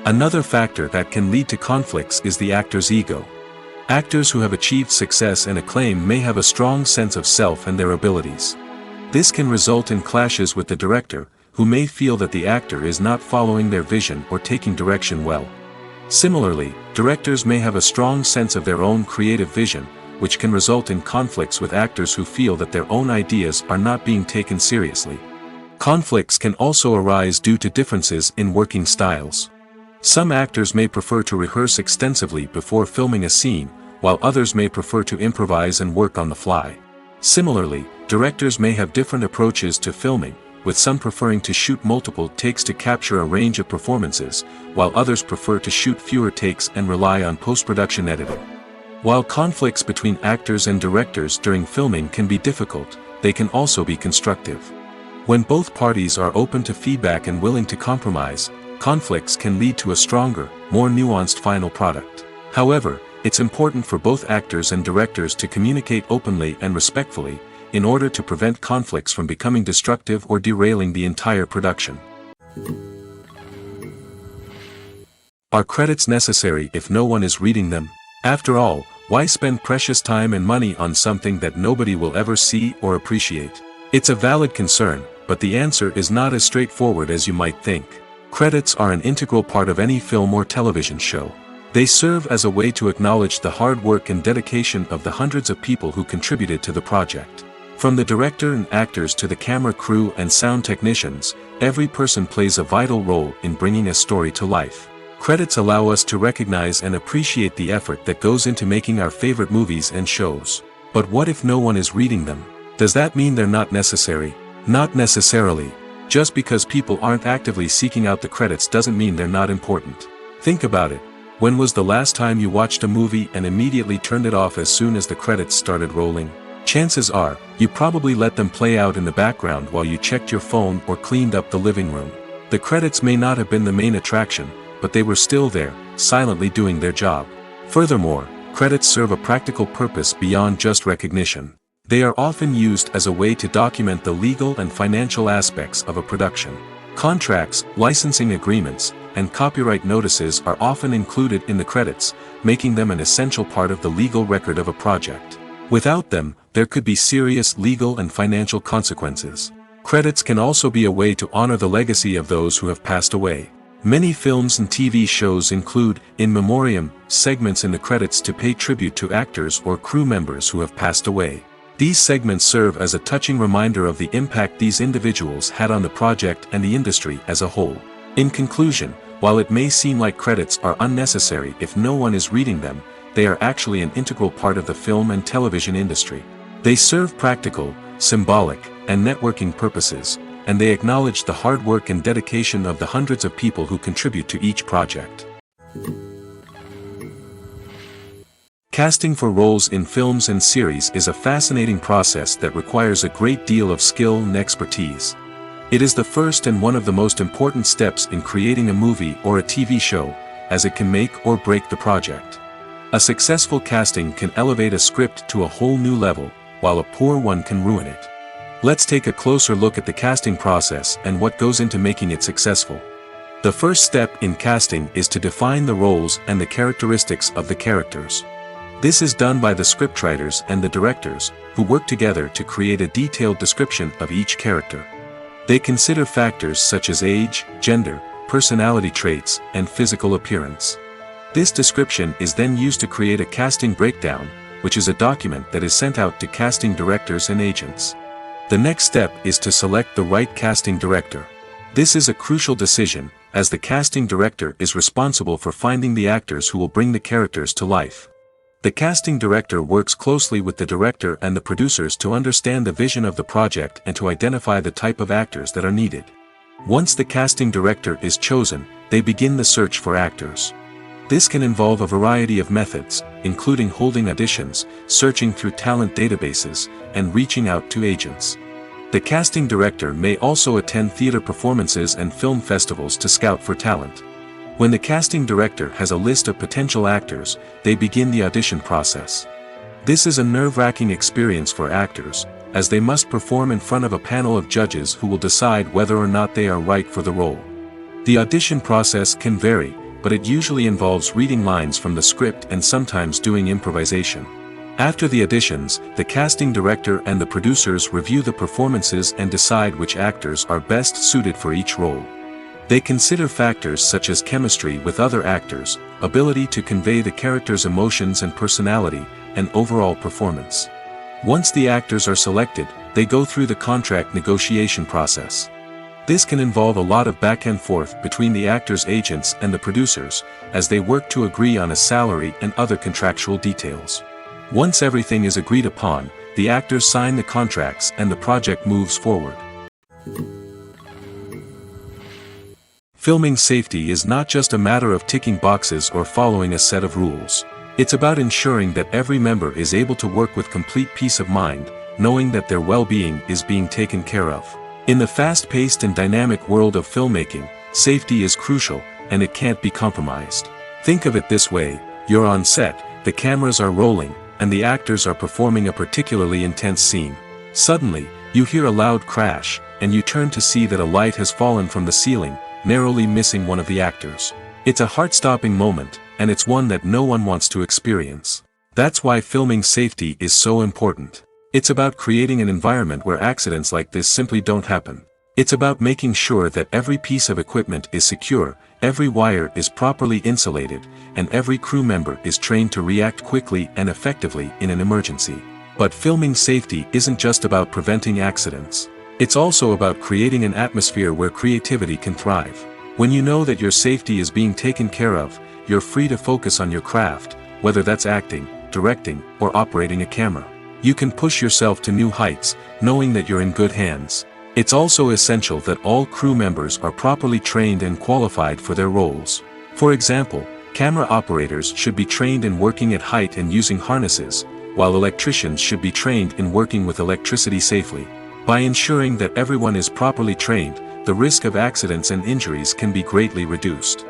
Another factor that can lead to conflicts is the actor's ego. Actors who have achieved success and acclaim may have a strong sense of self and their abilities. This can result in clashes with the director, who may feel that the actor is not following their vision or taking direction well. Similarly, directors may have a strong sense of their own creative vision, which can result in conflicts with actors who feel that their own ideas are not being taken seriously. Conflicts can also arise due to differences in working styles. Some actors may prefer to rehearse extensively before filming a scene, while others may prefer to improvise and work on the fly. Similarly, directors may have different approaches to filming, with some preferring to shoot multiple takes to capture a range of performances, while others prefer to shoot fewer takes and rely on post-production editing. While conflicts between actors and directors during filming can be difficult, they can also be constructive. When both parties are open to feedback and willing to compromise, conflicts can lead to a stronger, more nuanced final product. However, it's important for both actors and directors to communicate openly and respectfully, in order to prevent conflicts from becoming destructive or derailing the entire production. Are credits necessary if no one is reading them? After all, why spend precious time and money on something that nobody will ever see or appreciate? It's a valid concern, but the answer is not as straightforward as you might think. Credits are an integral part of any film or television show. They serve as a way to acknowledge the hard work and dedication of the hundreds of people who contributed to the project. From the director and actors to the camera crew and sound technicians, every person plays a vital role in bringing a story to life. Credits allow us to recognize and appreciate the effort that goes into making our favorite movies and shows. But what if no one is reading them? Does that mean they're not necessary? Not necessarily. Just because people aren't actively seeking out the credits doesn't mean they're not important. Think about it. When was the last time you watched a movie and immediately turned it off as soon as the credits started rolling? Chances are, you probably let them play out in the background while you checked your phone or cleaned up the living room. The credits may not have been the main attraction, but they were still there, silently doing their job. Furthermore, credits serve a practical purpose beyond just recognition. They are often used as a way to document the legal and financial aspects of a production. Contracts, licensing agreements, and copyright notices are often included in the credits, making them an essential part of the legal record of a project. Without them, there could be serious legal and financial consequences. Credits can also be a way to honor the legacy of those who have passed away. Many films and TV shows include, in memoriam, segments in the credits to pay tribute to actors or crew members who have passed away. These segments serve as a touching reminder of the impact these individuals had on the project and the industry as a whole. In conclusion, while it may seem like credits are unnecessary if no one is reading them, they are actually an integral part of the film and television industry. They serve practical, symbolic, and networking purposes, and they acknowledge the hard work and dedication of the hundreds of people who contribute to each project. Casting for roles in films and series is a fascinating process that requires a great deal of skill and expertise. It is the first and one of the most important steps in creating a movie or a TV show, as it can make or break the project. A successful casting can elevate a script to a whole new level, while a poor one can ruin it. Let's take a closer look at the casting process and what goes into making it successful. The first step in casting is to define the roles and the characteristics of the characters. This is done by the scriptwriters and the directors, who work together to create a detailed description of each character. They consider factors such as age, gender, personality traits, and physical appearance. This description is then used to create a casting breakdown, which is a document that is sent out to casting directors and agents. The next step is to select the right casting director. This is a crucial decision, as the casting director is responsible for finding the actors who will bring the characters to life. The casting director works closely with the director and the producers to understand the vision of the project and to identify the type of actors that are needed. Once the casting director is chosen, they begin the search for actors. This can involve a variety of methods, including holding auditions, searching through talent databases, and reaching out to agents. The casting director may also attend theater performances and film festivals to scout for talent. When the casting director has a list of potential actors, they begin the audition process. This is a nerve-wracking experience for actors, as they must perform in front of a panel of judges who will decide whether or not they are right for the role. The audition process can vary, but it usually involves reading lines from the script and sometimes doing improvisation. After the auditions, the casting director and the producers review the performances and decide which actors are best suited for each role. They consider factors such as chemistry with other actors, ability to convey the character's emotions and personality, and overall performance. Once the actors are selected, they go through the contract negotiation process. This can involve a lot of back and forth between the actors' agents and the producers, as they work to agree on a salary and other contractual details. Once everything is agreed upon, the actors sign the contracts and the project moves forward. Filming safety is not just a matter of ticking boxes or following a set of rules. It's about ensuring that every member is able to work with complete peace of mind, knowing that their well-being is being taken care of. In the fast-paced and dynamic world of filmmaking, safety is crucial, and it can't be compromised. Think of it this way: you're on set, the cameras are rolling, and the actors are performing a particularly intense scene. Suddenly, you hear a loud crash, and you turn to see that a light has fallen from the ceiling, narrowly missing one of the actors. It's a heart-stopping moment, and it's one that no one wants to experience. That's why filming safety is so important. It's about creating an environment where accidents like this simply don't happen. It's about making sure that every piece of equipment is secure, every wire is properly insulated, and every crew member is trained to react quickly and effectively in an emergency. But filming safety isn't just about preventing accidents. It's also about creating an atmosphere where creativity can thrive. When you know that your safety is being taken care of, you're free to focus on your craft, whether that's acting, directing, or operating a camera. You can push yourself to new heights, knowing that you're in good hands. It's also essential that all crew members are properly trained and qualified for their roles. For example, camera operators should be trained in working at height and using harnesses, while electricians should be trained in working with electricity safely. By ensuring that everyone is properly trained, the risk of accidents and injuries can be greatly reduced.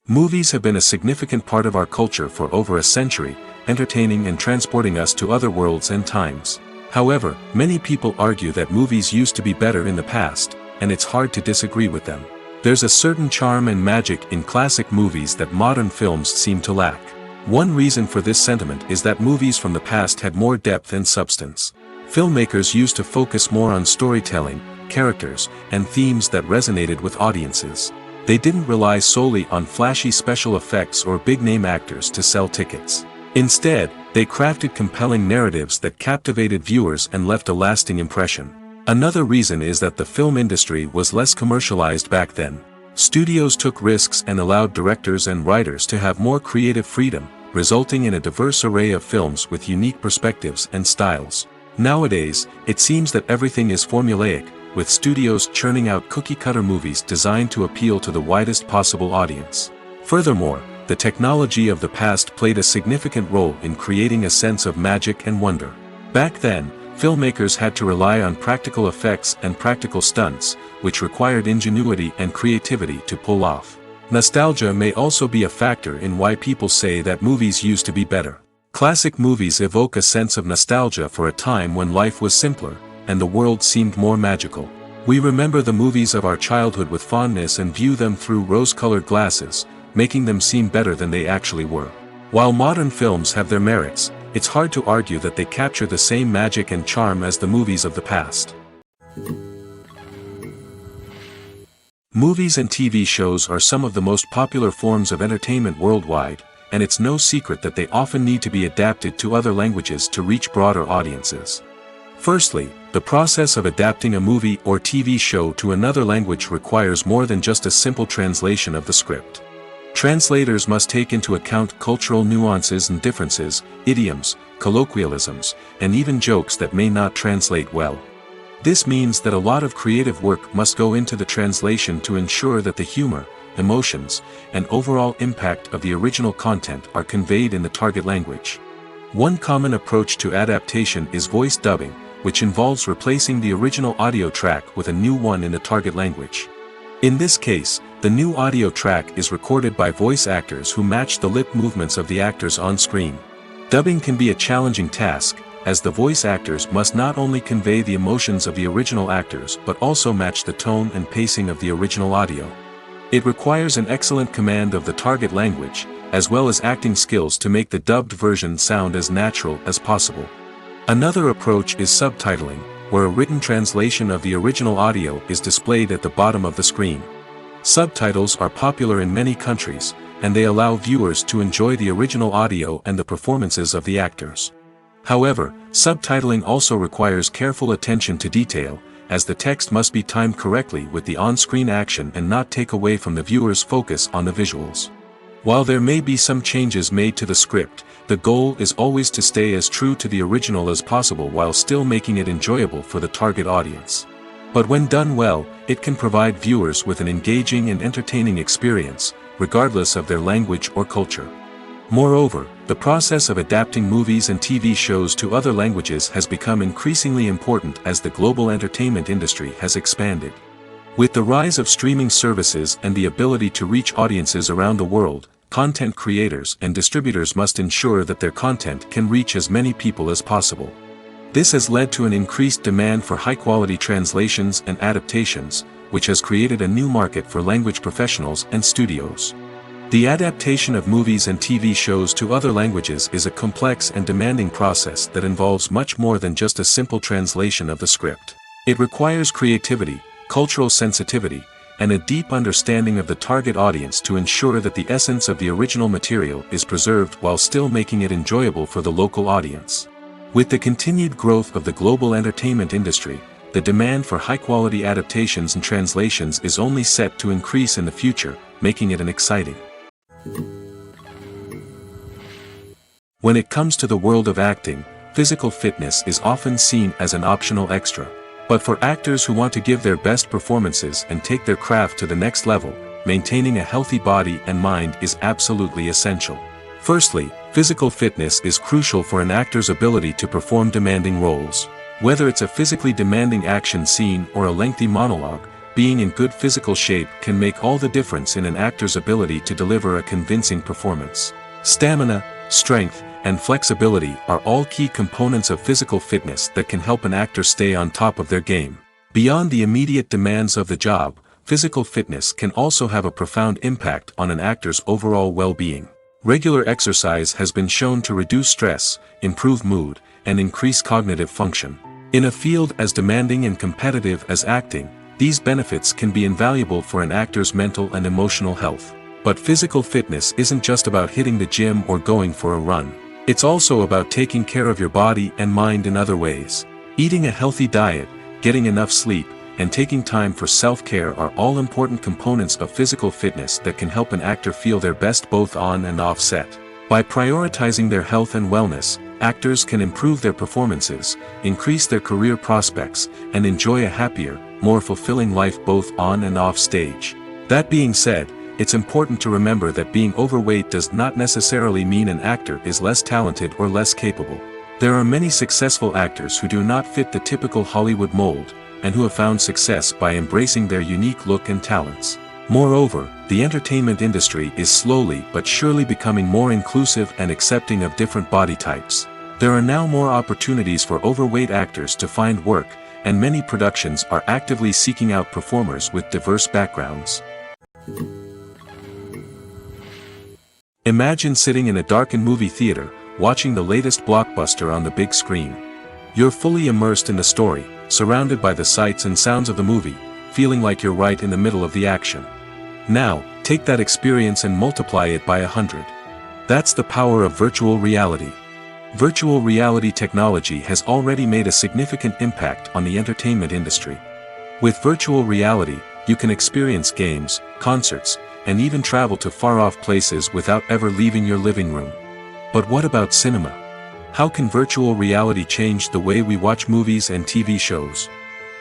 Movies have been a significant part of our culture for over a century, entertaining and transporting us to other worlds and times. However, many people argue that movies used to be better in the past, and it's hard to disagree with them. There's a certain charm and magic in classic movies that modern films seem to lack. One reason for this sentiment is that movies from the past had more depth and substance. Filmmakers used to focus more on storytelling, characters, and themes that resonated with audiences. They didn't rely solely on flashy special effects or big-name actors to sell tickets. Instead, they crafted compelling narratives that captivated viewers and left a lasting impression. Another reason is that the film industry was less commercialized back then. Studios took risks and allowed directors and writers to have more creative freedom, resulting in a diverse array of films with unique perspectives and styles. Nowadays, it seems that everything is formulaic, with studios churning out cookie-cutter movies designed to appeal to the widest possible audience. Furthermore, the technology of the past played a significant role in creating a sense of magic and wonder. Back then, filmmakers had to rely on practical effects and practical stunts, which required ingenuity and creativity to pull off. Nostalgia may also be a factor in why people say that movies used to be better. Classic movies evoke a sense of nostalgia for a time when life was simpler, and the world seemed more magical. We remember the movies of our childhood with fondness and view them through rose-colored glasses, making them seem better than they actually were. While modern films have their merits, it's hard to argue that they capture the same magic and charm as the movies of the past. Movies and TV shows are some of the most popular forms of entertainment worldwide, and it's no secret that they often need to be adapted to other languages to reach broader audiences. Firstly, the process of adapting a movie or TV show to another language requires more than just a simple translation of the script. Translators must take into account cultural nuances and differences, idioms, colloquialisms, and even jokes that may not translate well. This means that a lot of creative work must go into the translation to ensure that the humor, emotions, and overall impact of the original content are conveyed in the target language. One common approach to adaptation is voice dubbing, which involves replacing the original audio track with a new one in the target language. In this case, the new audio track is recorded by voice actors who match the lip movements of the actors on screen. Dubbing can be a challenging task, as the voice actors must not only convey the emotions of the original actors but also match the tone and pacing of the original audio. It requires an excellent command of the target language, as well as acting skills to make the dubbed version sound as natural as possible. Another approach is subtitling, where a written translation of the original audio is displayed at the bottom of the screen. Subtitles are popular in many countries, and they allow viewers to enjoy the original audio and the performances of the actors. However, subtitling also requires careful attention to detail, as the text must be timed correctly with the on-screen action and not take away from the viewer's focus on the visuals. While there may be some changes made to the script, the goal is always to stay as true to the original as possible while still making it enjoyable for the target audience. But when done well, it can provide viewers with an engaging and entertaining experience, regardless of their language or culture. Moreover, the process of adapting movies and TV shows to other languages has become increasingly important as the global entertainment industry has expanded. With the rise of streaming services and the ability to reach audiences around the world, content creators and distributors must ensure that their content can reach as many people as possible. This has led to an increased demand for high-quality translations and adaptations, which has created a new market for language professionals and studios. The adaptation of movies and TV shows to other languages is a complex and demanding process that involves much more than just a simple translation of the script. It requires creativity, cultural sensitivity, and a deep understanding of the target audience to ensure that the essence of the original material is preserved while still making it enjoyable for the local audience. With the continued growth of the global entertainment industry, the demand for high-quality adaptations and translations is only set to increase in the future, making it an exciting. When it comes to the world of acting, physical fitness is often seen as an optional extra. But for actors who want to give their best performances and take their craft to the next level, maintaining a healthy body and mind is absolutely essential. Firstly, physical fitness is crucial for an actor's ability to perform demanding roles. Whether it's a physically demanding action scene or a lengthy monologue, being in good physical shape can make all the difference in an actor's ability to deliver a convincing performance. Stamina, strength, and flexibility are all key components of physical fitness that can help an actor stay on top of their game. Beyond the immediate demands of the job, physical fitness can also have a profound impact on an actor's overall well-being. Regular exercise has been shown to reduce stress, improve mood, and increase cognitive function. In a field as demanding and competitive as acting, these benefits can be invaluable for an actor's mental and emotional health. But physical fitness isn't just about hitting the gym or going for a run. It's also about taking care of your body and mind in other ways. Eating a healthy diet, getting enough sleep, and taking time for self-care are all important components of physical fitness that can help an actor feel their best both on and off set. By prioritizing their health and wellness, actors can improve their performances, increase their career prospects, and enjoy a happier, more fulfilling life both on and off stage. That being said, it's important to remember that being overweight does not necessarily mean an actor is less talented or less capable. There are many successful actors who do not fit the typical Hollywood mold, and who have found success by embracing their unique look and talents. Moreover, the entertainment industry is slowly but surely becoming more inclusive and accepting of different body types. There are now more opportunities for overweight actors to find work, and many productions are actively seeking out performers with diverse backgrounds. Imagine sitting in a darkened movie theater, watching the latest blockbuster on the big screen. You're fully immersed in the story, surrounded by the sights and sounds of the movie, feeling like you're right in the middle of the action. Now, take that experience and multiply it by 100. That's the power of virtual reality. Virtual reality technology has already made a significant impact on the entertainment industry. With virtual reality, you can experience games, concerts, and even travel to far-off places without ever leaving your living room. But what about cinema? How can virtual reality change the way we watch movies and TV shows?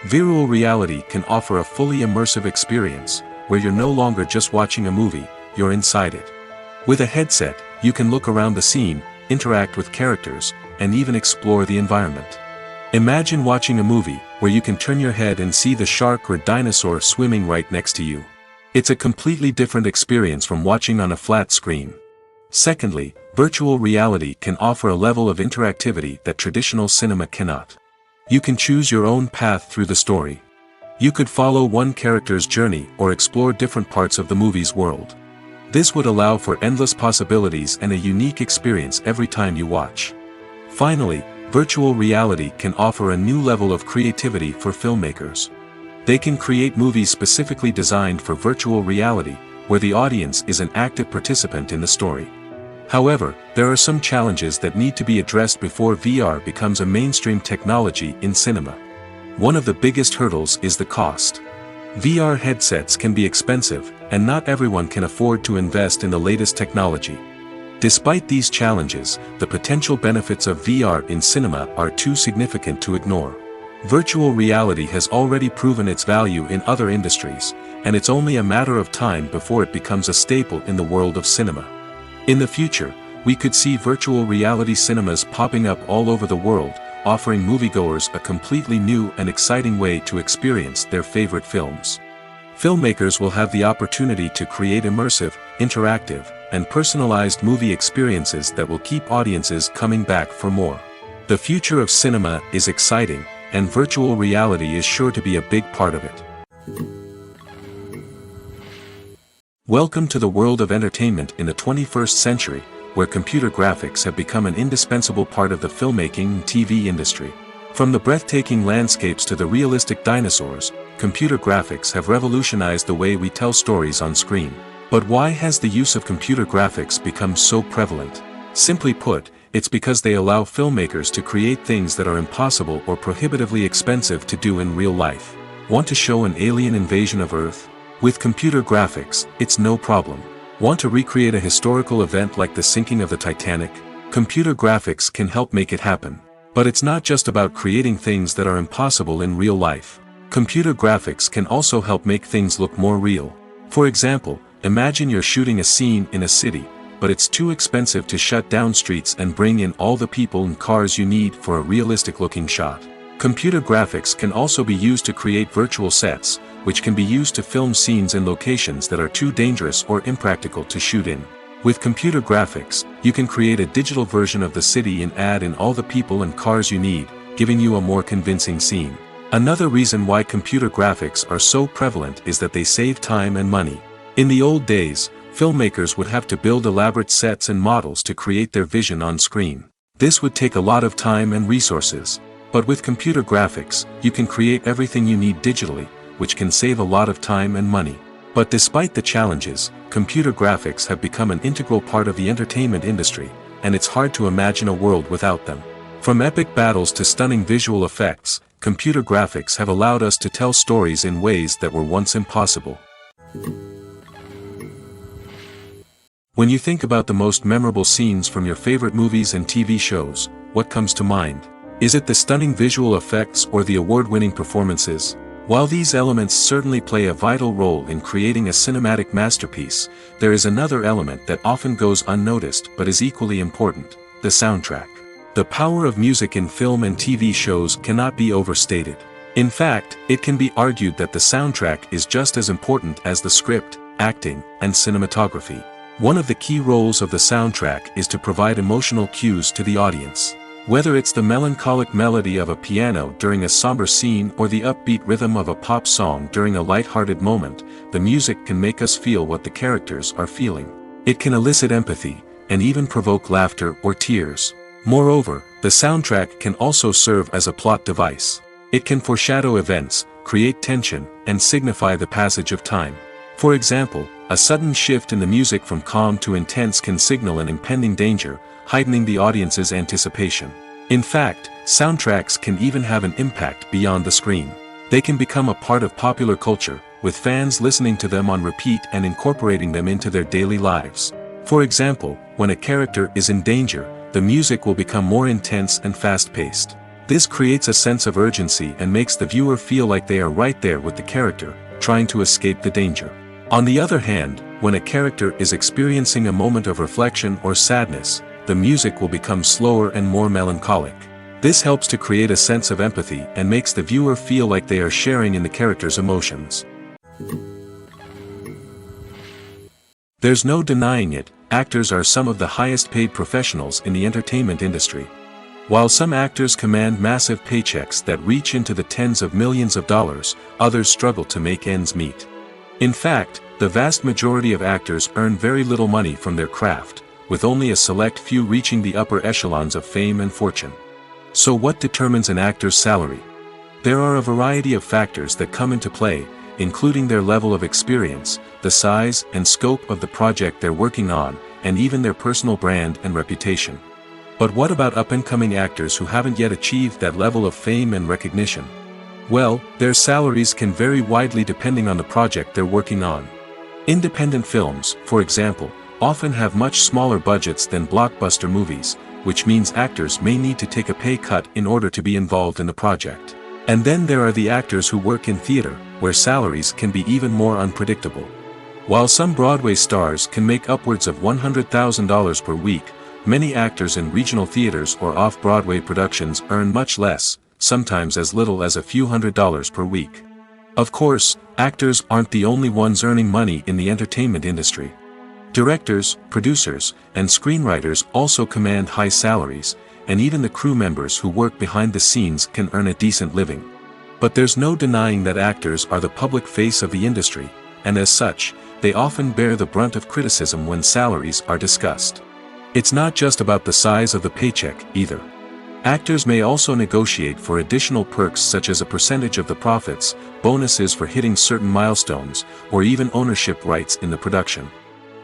Virtual reality can offer a fully immersive experience, where you're no longer just watching a movie, you're inside it. With a headset, you can look around the scene, interact with characters, and even explore the environment. Imagine watching a movie, where you can turn your head and see the shark or dinosaur swimming right next to you. It's a completely different experience from watching on a flat screen. Secondly, virtual reality can offer a level of interactivity that traditional cinema cannot. You can choose your own path through the story. You could follow one character's journey or explore different parts of the movie's world. This would allow for endless possibilities and a unique experience every time you watch. Finally, virtual reality can offer a new level of creativity for filmmakers. They can create movies specifically designed for virtual reality, where the audience is an active participant in the story. However, there are some challenges that need to be addressed before VR becomes a mainstream technology in cinema. One of the biggest hurdles is the cost. VR headsets can be expensive, and not everyone can afford to invest in the latest technology. Despite these challenges, the potential benefits of VR in cinema are too significant to ignore. Virtual reality has already proven its value in other industries, and it's only a matter of time before it becomes a staple in the world of cinema. In the future, we could see virtual reality cinemas popping up all over the world, offering moviegoers a completely new and exciting way to experience their favorite films. Filmmakers will have the opportunity to create immersive, interactive, and personalized movie experiences that will keep audiences coming back for more. The future of cinema is exciting, and virtual reality is sure to be a big part of it. Welcome to the world of entertainment in the 21st century, where computer graphics have become an indispensable part of the filmmaking and TV industry. From the breathtaking landscapes to the realistic dinosaurs, computer graphics have revolutionized the way we tell stories on screen. But why has the use of computer graphics become so prevalent? Simply put, it's because they allow filmmakers to create things that are impossible or prohibitively expensive to do in real life. Want to show an alien invasion of Earth? With computer graphics, it's no problem. Want to recreate a historical event like the sinking of the Titanic? Computer graphics can help make it happen. But it's not just about creating things that are impossible in real life. Computer graphics can also help make things look more real. For example, imagine you're shooting a scene in a city, but it's too expensive to shut down streets and bring in all the people and cars you need for a realistic-looking shot. Computer graphics can also be used to create virtual sets, which can be used to film scenes in locations that are too dangerous or impractical to shoot in. With computer graphics, you can create a digital version of the city and add in all the people and cars you need, giving you a more convincing scene. Another reason why computer graphics are so prevalent is that they save time and money. In the old days, filmmakers would have to build elaborate sets and models to create their vision on screen. This would take a lot of time and resources. But with computer graphics, you can create everything you need digitally, which can save a lot of time and money. But despite the challenges, computer graphics have become an integral part of the entertainment industry, and it's hard to imagine a world without them. From epic battles to stunning visual effects, computer graphics have allowed us to tell stories in ways that were once impossible. When you think about the most memorable scenes from your favorite movies and TV shows, what comes to mind? Is it the stunning visual effects or the award-winning performances? While these elements certainly play a vital role in creating a cinematic masterpiece, there is another element that often goes unnoticed but is equally important: the soundtrack. The power of music in film and TV shows cannot be overstated. In fact, it can be argued that the soundtrack is just as important as the script, acting, and cinematography. One of the key roles of the soundtrack is to provide emotional cues to the audience. Whether it's the melancholic melody of a piano during a somber scene or the upbeat rhythm of a pop song during a light-hearted moment, the music can make us feel what the characters are feeling. It can elicit empathy, and even provoke laughter or tears. Moreover, the soundtrack can also serve as a plot device. It can foreshadow events, create tension, and signify the passage of time. For example, a sudden shift in the music from calm to intense can signal an impending danger, heightening the audience's anticipation. In fact, soundtracks can even have an impact beyond the screen. They can become a part of popular culture, with fans listening to them on repeat and incorporating them into their daily lives. For example, when a character is in danger, the music will become more intense and fast-paced. This creates a sense of urgency and makes the viewer feel like they are right there with the character, trying to escape the danger. On the other hand, when a character is experiencing a moment of reflection or sadness, the music will become slower and more melancholic. This helps to create a sense of empathy and makes the viewer feel like they are sharing in the character's emotions. There's no denying it, actors are some of the highest-paid professionals in the entertainment industry. While some actors command massive paychecks that reach into the tens of millions of dollars, others struggle to make ends meet. In fact, the vast majority of actors earn very little money from their craft, with only a select few reaching the upper echelons of fame and fortune. So what determines an actor's salary? There are a variety of factors that come into play, including their level of experience, the size and scope of the project they're working on, and even their personal brand and reputation. But what about up-and-coming actors who haven't yet achieved that level of fame and recognition? Well, their salaries can vary widely depending on the project they're working on. Independent films, for example, often have much smaller budgets than blockbuster movies, which means actors may need to take a pay cut in order to be involved in the project. And then there are the actors who work in theater, where salaries can be even more unpredictable. While some Broadway stars can make upwards of $100,000 per week, many actors in regional theaters or off-Broadway productions earn much less, sometimes as little as a few $100s per week. Of course, actors aren't the only ones earning money in the entertainment industry. Directors, producers, and screenwriters also command high salaries, and even the crew members who work behind the scenes can earn a decent living. But there's no denying that actors are the public face of the industry, and as such, they often bear the brunt of criticism when salaries are discussed. It's not just about the size of the paycheck, either. Actors may also negotiate for additional perks such as a percentage of the profits, bonuses for hitting certain milestones, or even ownership rights in the production.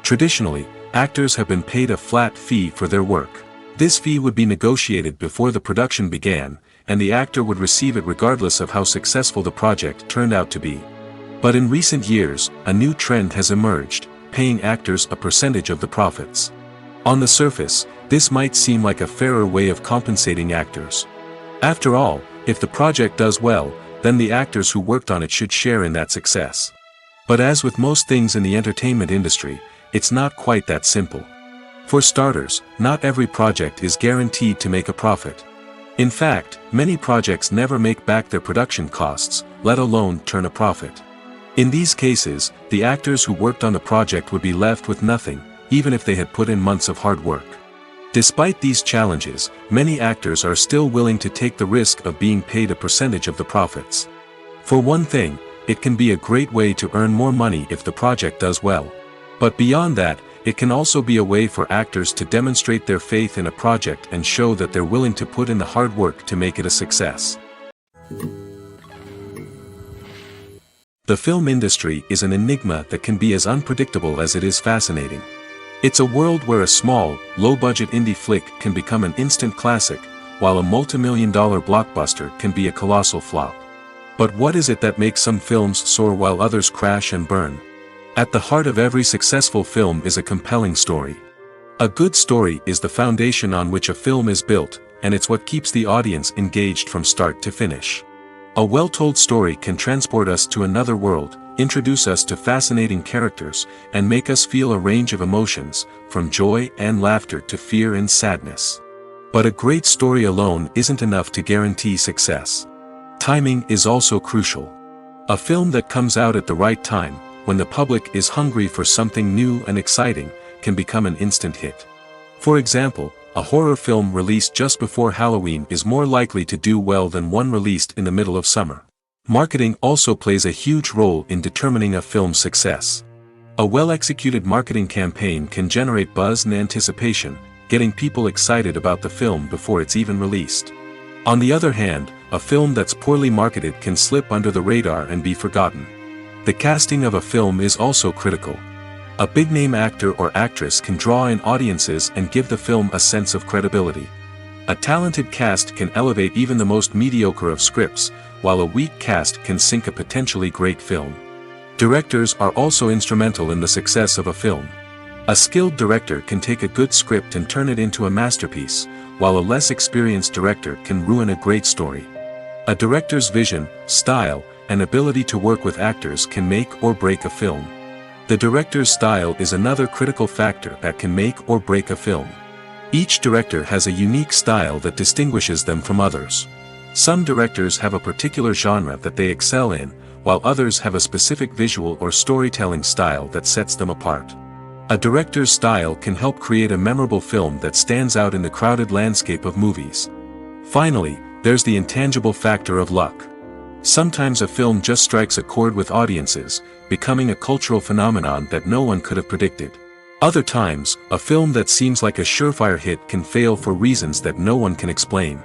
Traditionally, actors have been paid a flat fee for their work. This fee would be negotiated before the production began, and the actor would receive it regardless of how successful the project turned out to be. But in recent years, a new trend has emerged, paying actors a percentage of the profits. On the surface, this might seem like a fairer way of compensating actors. After all, if the project does well, then the actors who worked on it should share in that success. But as with most things in the entertainment industry, it's not quite that simple. For starters, not every project is guaranteed to make a profit. In fact, many projects never make back their production costs, let alone turn a profit. In these cases, the actors who worked on the project would be left with nothing, even if they had put in months of hard work. Despite these challenges, many actors are still willing to take the risk of being paid a percentage of the profits. For one thing, it can be a great way to earn more money if the project does well. But beyond that, it can also be a way for actors to demonstrate their faith in a project and show that they're willing to put in the hard work to make it a success. The film industry is an enigma that can be as unpredictable as it is fascinating. It's a world where a small, low-budget indie flick can become an instant classic, while a multi-million-dollar blockbuster can be a colossal flop. But what is it that makes some films soar while others crash and burn? At the heart of every successful film is a compelling story. A good story is the foundation on which a film is built, and it's what keeps the audience engaged from start to finish. A well-told story can transport us to another world, introduce us to fascinating characters, and make us feel a range of emotions, from joy and laughter to fear and sadness. But a great story alone isn't enough to guarantee success. Timing is also crucial. A film that comes out at the right time, when the public is hungry for something new and exciting, can become an instant hit. For example, a horror film released just before Halloween is more likely to do well than one released in the middle of summer. Marketing also plays a huge role in determining a film's success. A well-executed marketing campaign can generate buzz and anticipation, getting people excited about the film before it's even released. On the other hand, a film that's poorly marketed can slip under the radar and be forgotten. The casting of a film is also critical. A big-name actor or actress can draw in audiences and give the film a sense of credibility. A talented cast can elevate even the most mediocre of scripts, while a weak cast can sink a potentially great film. Directors are also instrumental in the success of a film. A skilled director can take a good script and turn it into a masterpiece, while a less experienced director can ruin a great story. A director's vision, style, and ability to work with actors can make or break a film. The director's style is another critical factor that can make or break a film. Each director has a unique style that distinguishes them from others. Some directors have a particular genre that they excel in, while others have a specific visual or storytelling style that sets them apart. A director's style can help create a memorable film that stands out in the crowded landscape of movies. Finally, there's the intangible factor of luck. Sometimes a film just strikes a chord with audiences, becoming a cultural phenomenon that no one could have predicted. Other times, a film that seems like a surefire hit can fail for reasons that no one can explain.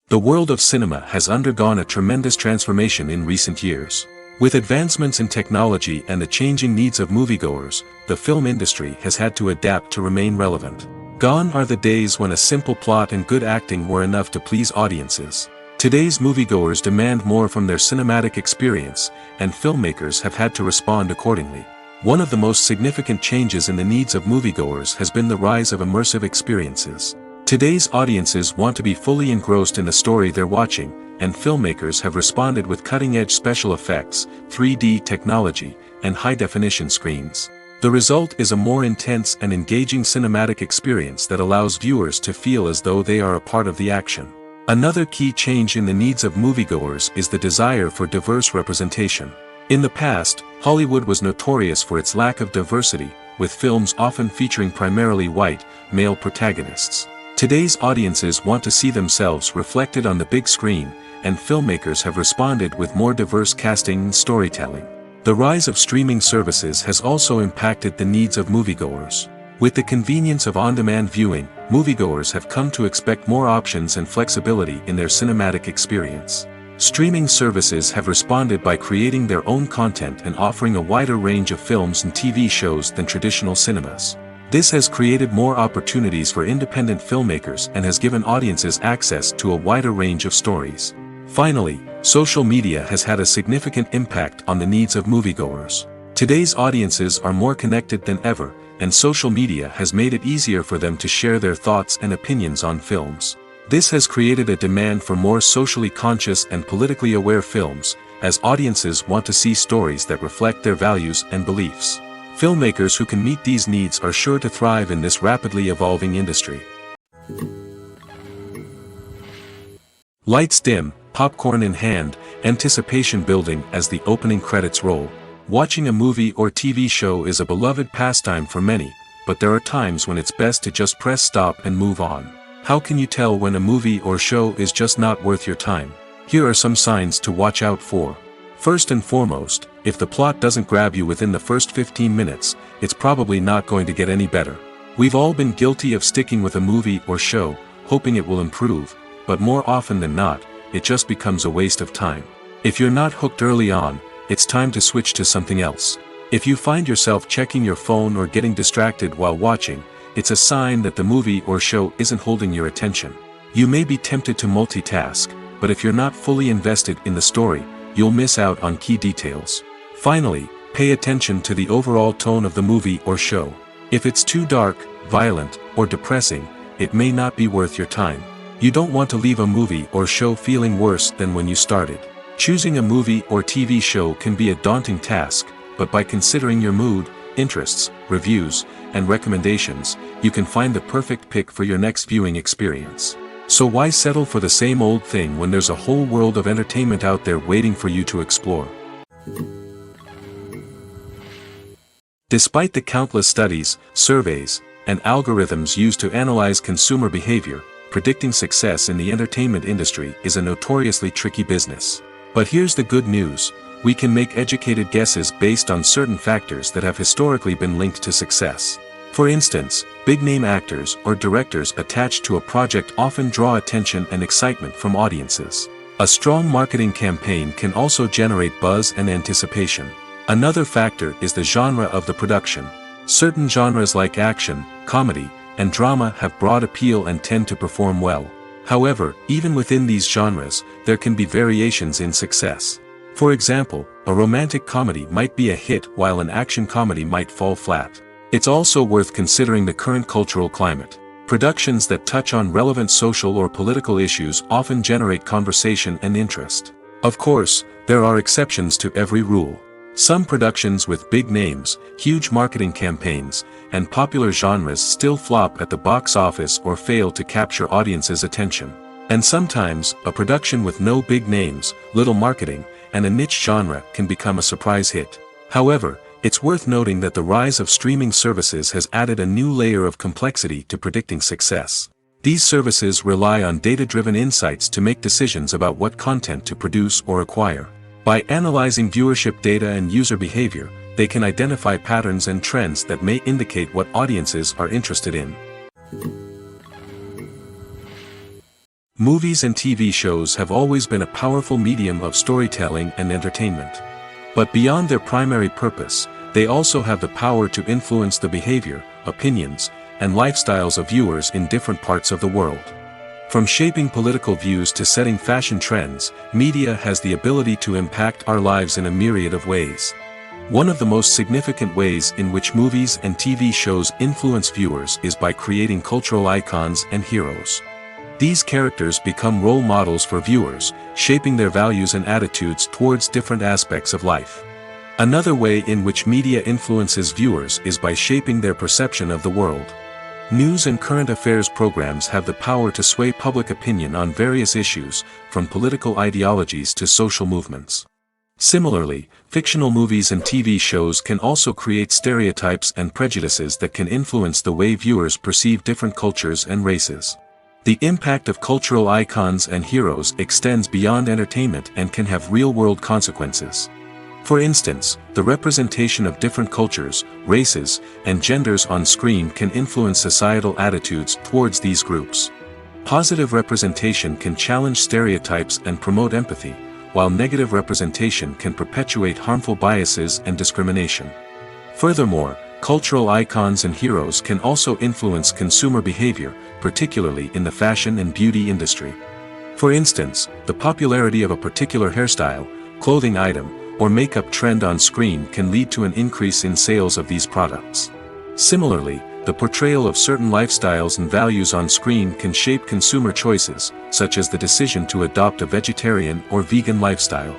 The world of cinema has undergone a tremendous transformation in recent years. With advancements in technology and the changing needs of moviegoers, the film industry has had to adapt to remain relevant. Gone are the days when a simple plot and good acting were enough to please audiences. Today's moviegoers demand more from their cinematic experience, and filmmakers have had to respond accordingly. One of the most significant changes in the needs of moviegoers has been the rise of immersive experiences. Today's audiences want to be fully engrossed in the story they're watching, and filmmakers have responded with cutting-edge special effects, 3D technology, and high-definition screens. The result is a more intense and engaging cinematic experience that allows viewers to feel as though they are a part of the action. Another key change in the needs of moviegoers is the desire for diverse representation. In the past, Hollywood was notorious for its lack of diversity, with films often featuring primarily white, male protagonists. Today's audiences want to see themselves reflected on the big screen, and filmmakers have responded with more diverse casting and storytelling. The rise of streaming services has also impacted the needs of moviegoers. With the convenience of on-demand viewing, moviegoers have come to expect more options and flexibility in their cinematic experience. Streaming services have responded by creating their own content and offering a wider range of films and TV shows than traditional cinemas. This has created more opportunities for independent filmmakers and has given audiences access to a wider range of stories. Finally, social media has had a significant impact on the needs of moviegoers. Today's audiences are more connected than ever, and social media has made it easier for them to share their thoughts and opinions on films. This has created a demand for more socially conscious and politically aware films, as audiences want to see stories that reflect their values and beliefs. Filmmakers who can meet these needs are sure to thrive in this rapidly evolving industry. Lights dim, popcorn in hand, anticipation building as the opening credits roll. Watching a movie or TV show is a beloved pastime for many, but there are times when it's best to just press stop and move on. How can you tell when a movie or show is just not worth your time? Here are some signs to watch out for. First and foremost, if the plot doesn't grab you within the first 15 minutes, it's probably not going to get any better. We've all been guilty of sticking with a movie or show, hoping it will improve, but more often than not, it just becomes a waste of time. If you're not hooked early on, it's time to switch to something else. If you find yourself checking your phone or getting distracted while watching, it's a sign that the movie or show isn't holding your attention. You may be tempted to multitask, but if you're not fully invested in the story, you'll miss out on key details. Finally, pay attention to the overall tone of the movie or show. If it's too dark, violent, or depressing, it may not be worth your time. You don't want to leave a movie or show feeling worse than when you started. Choosing a movie or TV show can be a daunting task, but by considering your mood, interests, reviews, and recommendations, you can find the perfect pick for your next viewing experience. So why settle for the same old thing when there's a whole world of entertainment out there waiting for you to explore? Despite the countless studies, surveys, and algorithms used to analyze consumer behavior, predicting success in the entertainment industry is a notoriously tricky business. But here's the good news: we can make educated guesses based on certain factors that have historically been linked to success. For instance, big-name actors or directors attached to a project often draw attention and excitement from audiences. A strong marketing campaign can also generate buzz and anticipation. Another factor is the genre of the production. Certain genres like action, comedy, and drama have broad appeal and tend to perform well. However, even within these genres, there can be variations in success. For example, a romantic comedy might be a hit while an action comedy might fall flat. It's also worth considering the current cultural climate. Productions that touch on relevant social or political issues often generate conversation and interest. Of course, there are exceptions to every rule. Some productions with big names, huge marketing campaigns, and popular genres still flop at the box office or fail to capture audiences' attention. And sometimes, a production with no big names, little marketing, and a niche genre can become a surprise hit. However, it's worth noting that the rise of streaming services has added a new layer of complexity to predicting success. These services rely on data-driven insights to make decisions about what content to produce or acquire. By analyzing viewership data and user behavior, they can identify patterns and trends that may indicate what audiences are interested in. Movies and TV shows have always been a powerful medium of storytelling and entertainment. But beyond their primary purpose, they also have the power to influence the behavior, opinions, and lifestyles of viewers in different parts of the world. From shaping political views to setting fashion trends, media has the ability to impact our lives in a myriad of ways. One of the most significant ways in which movies and TV shows influence viewers is by creating cultural icons and heroes. These characters become role models for viewers, shaping their values and attitudes towards different aspects of life. Another way in which media influences viewers is by shaping their perception of the world. News and current affairs programs have the power to sway public opinion on various issues, from political ideologies to social movements. Similarly, fictional movies and TV shows can also create stereotypes and prejudices that can influence the way viewers perceive different cultures and races. The impact of cultural icons and heroes extends beyond entertainment and can have real-world consequences. For instance, the representation of different cultures, races, and genders on screen can influence societal attitudes towards these groups. Positive representation can challenge stereotypes and promote empathy, while negative representation can perpetuate harmful biases and discrimination. Furthermore, cultural icons and heroes can also influence consumer behavior, particularly in the fashion and beauty industry. For instance, the popularity of a particular hairstyle, clothing item, or makeup trend on screen can lead to an increase in sales of these products. Similarly, the portrayal of certain lifestyles and values on screen can shape consumer choices, such as the decision to adopt a vegetarian or vegan lifestyle.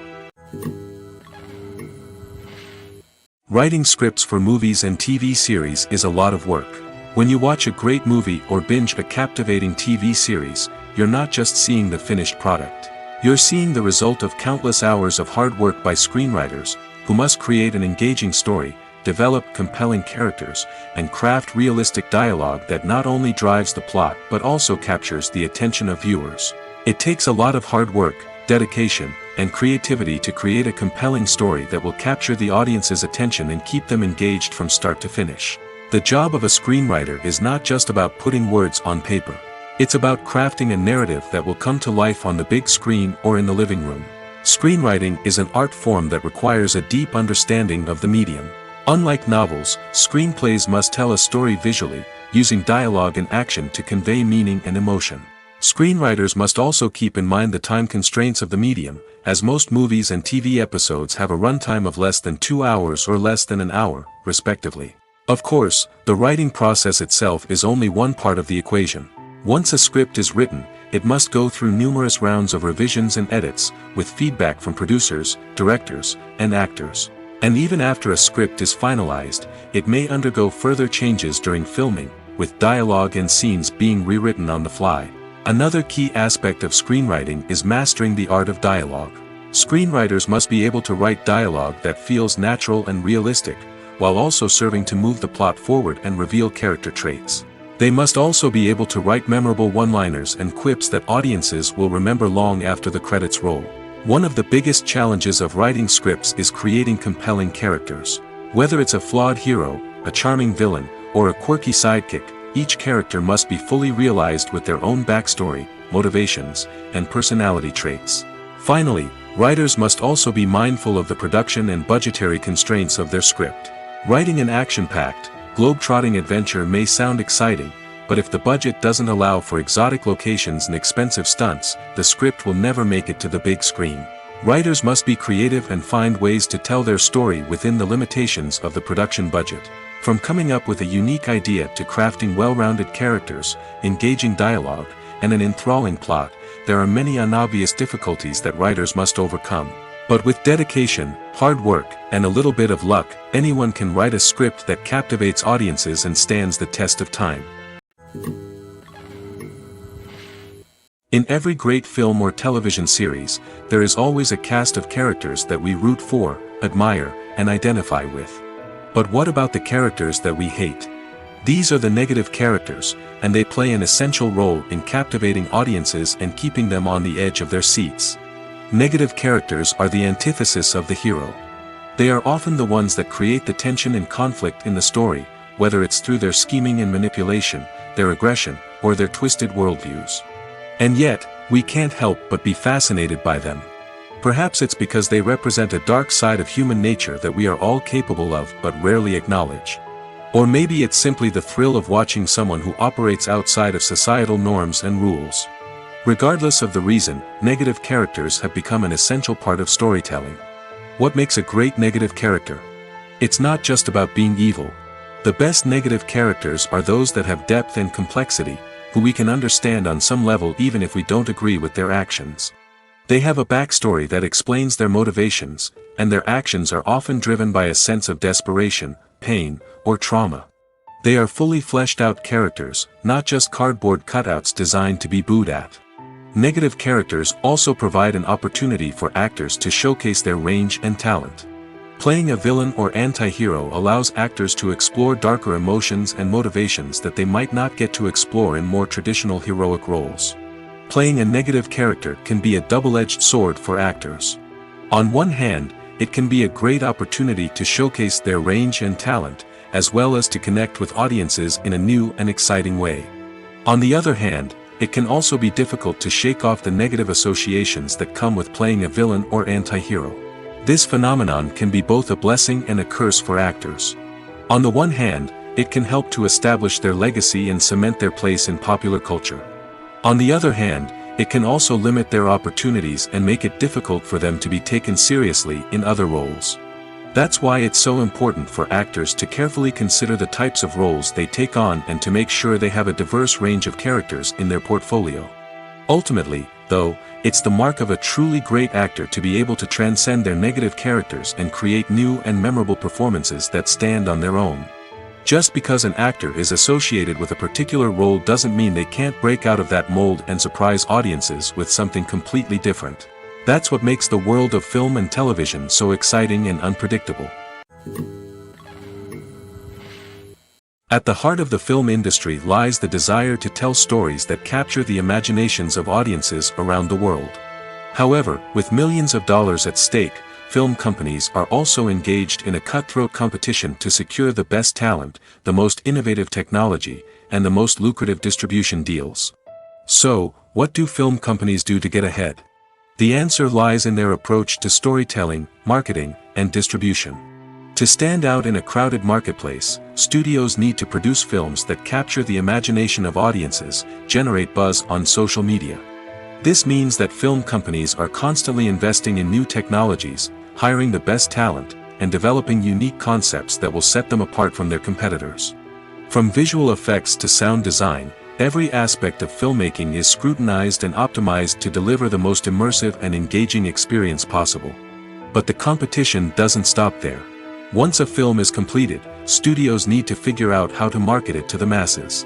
Writing scripts for movies and TV series is a lot of work. When you watch a great movie or binge a captivating TV series, you're not just seeing the finished product. You're seeing the result of countless hours of hard work by screenwriters, who must create an engaging story, develop compelling characters, and craft realistic dialogue that not only drives the plot but also captures the attention of viewers. It takes a lot of hard work, dedication, and creativity to create a compelling story that will capture the audience's attention and keep them engaged from start to finish. The job of a screenwriter is not just about putting words on paper. It's about crafting a narrative that will come to life on the big screen or in the living room. Screenwriting is an art form that requires a deep understanding of the medium. Unlike novels, screenplays must tell a story visually, using dialogue and action to convey meaning and emotion. Screenwriters must also keep in mind the time constraints of the medium, as most movies and TV episodes have a runtime of less than 2 hours or less than an hour, respectively. Of course, the writing process itself is only one part of the equation. Once a script is written, it must go through numerous rounds of revisions and edits, with feedback from producers, directors, and actors. And even after a script is finalized, it may undergo further changes during filming, with dialogue and scenes being rewritten on the fly. Another key aspect of screenwriting is mastering the art of dialogue. Screenwriters must be able to write dialogue that feels natural and realistic, while also serving to move the plot forward and reveal character traits. They must also be able to write memorable one-liners and quips that audiences will remember long after the credits roll. One of the biggest challenges of writing scripts is creating compelling characters. Whether it's a flawed hero, a charming villain, or a quirky sidekick, each character must be fully realized with their own backstory, motivations, and personality traits. Finally, writers must also be mindful of the production and budgetary constraints of their script. Writing an action-packed, globe-trotting adventure may sound exciting, but if the budget doesn't allow for exotic locations and expensive stunts, the script will never make it to the big screen. Writers must be creative and find ways to tell their story within the limitations of the production budget. From coming up with a unique idea to crafting well-rounded characters, engaging dialogue, and an enthralling plot, there are many unobvious difficulties that writers must overcome. But with dedication, hard work, and a little bit of luck, anyone can write a script that captivates audiences and stands the test of time. In every great film or television series, there is always a cast of characters that we root for, admire, and identify with. But what about the characters that we hate? These are the negative characters, and they play an essential role in captivating audiences and keeping them on the edge of their seats. Negative characters are the antithesis of the hero. They are often the ones that create the tension and conflict in the story, whether it's through their scheming and manipulation, their aggression, or their twisted worldviews. And yet, we can't help but be fascinated by them. Perhaps it's because they represent a dark side of human nature that we are all capable of but rarely acknowledge. Or maybe it's simply the thrill of watching someone who operates outside of societal norms and rules. Regardless of the reason, negative characters have become an essential part of storytelling. What makes a great negative character? It's not just about being evil. The best negative characters are those that have depth and complexity, who we can understand on some level even if we don't agree with their actions. They have a backstory that explains their motivations, and their actions are often driven by a sense of desperation, pain, or trauma. They are fully fleshed out characters, not just cardboard cutouts designed to be booed at. Negative characters also provide an opportunity for actors to showcase their range and talent. Playing a villain or anti-hero allows actors to explore darker emotions and motivations that they might not get to explore in more traditional heroic roles. Playing a negative character can be a double-edged sword for actors. On one hand, it can be a great opportunity to showcase their range and talent, as well as to connect with audiences in a new and exciting way. On the other hand, it can also be difficult to shake off the negative associations that come with playing a villain or anti-hero. This phenomenon can be both a blessing and a curse for actors. On the one hand, it can help to establish their legacy and cement their place in popular culture. On the other hand, it can also limit their opportunities and make it difficult for them to be taken seriously in other roles. That's why it's so important for actors to carefully consider the types of roles they take on and to make sure they have a diverse range of characters in their portfolio. Ultimately, though, it's the mark of a truly great actor to be able to transcend their negative characters and create new and memorable performances that stand on their own. Just because an actor is associated with a particular role doesn't mean they can't break out of that mold and surprise audiences with something completely different. That's what makes the world of film and television so exciting and unpredictable. At the heart of the film industry lies the desire to tell stories that capture the imaginations of audiences around the world. However, with millions of dollars at stake, film companies are also engaged in a cutthroat competition to secure the best talent, the most innovative technology, and the most lucrative distribution deals. So, what do film companies do to get ahead? The answer lies in their approach to storytelling, marketing, and distribution. To stand out in a crowded marketplace, studios need to produce films that capture the imagination of audiences, generate buzz on social media. This means that film companies are constantly investing in new technologies, hiring the best talent, and developing unique concepts that will set them apart from their competitors. From visual effects to sound design, every aspect of filmmaking is scrutinized and optimized to deliver the most immersive and engaging experience possible. But the competition doesn't stop there. Once a film is completed, studios need to figure out how to market it to the masses.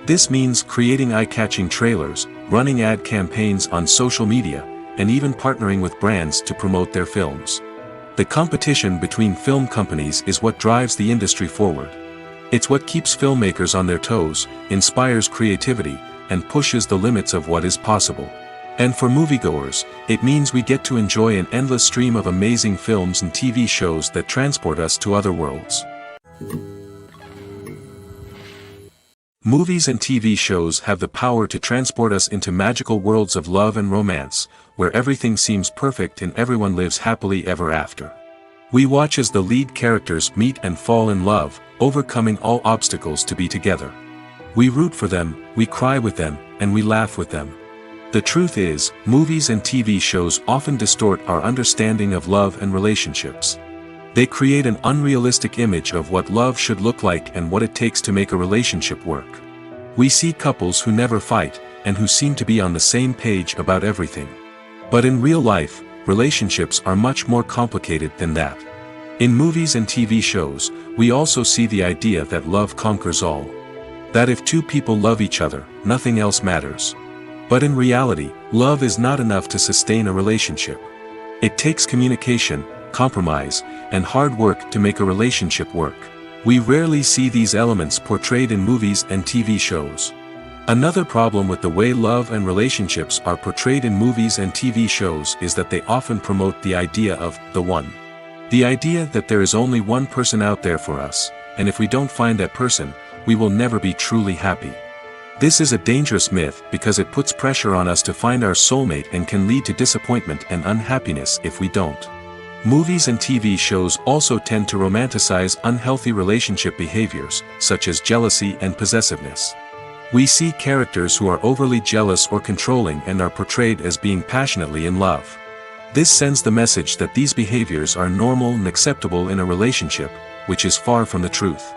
This means creating eye-catching trailers, running ad campaigns on social media, and even partnering with brands to promote their films. The competition between film companies is what drives the industry forward. It's what keeps filmmakers on their toes, inspires creativity, and pushes the limits of what is possible. And for moviegoers, it means we get to enjoy an endless stream of amazing films and TV shows that transport us to other worlds. Movies and TV shows have the power to transport us into magical worlds of love and romance, where everything seems perfect and everyone lives happily ever after. We watch as the lead characters meet and fall in love, overcoming all obstacles to be together. We root for them, we cry with them, and we laugh with them. The truth is, movies and TV shows often distort our understanding of love and relationships. They create an unrealistic image of what love should look like and what it takes to make a relationship work. We see couples who never fight, and who seem to be on the same page about everything. But in real life, relationships are much more complicated than that. In movies and TV shows, we also see the idea that love conquers all. That if two people love each other, nothing else matters. But in reality, love is not enough to sustain a relationship. It takes communication, compromise, and hard work to make a relationship work. We rarely see these elements portrayed in movies and TV shows. Another problem with the way love and relationships are portrayed in movies and TV shows is that they often promote the idea of the one. The idea that there is only one person out there for us, and if we don't find that person, we will never be truly happy. This is a dangerous myth because it puts pressure on us to find our soulmate and can lead to disappointment and unhappiness if we don't. Movies and TV shows also tend to romanticize unhealthy relationship behaviors, such as jealousy and possessiveness. We see characters who are overly jealous or controlling and are portrayed as being passionately in love. This sends the message that these behaviors are normal and acceptable in a relationship, which is far from the truth.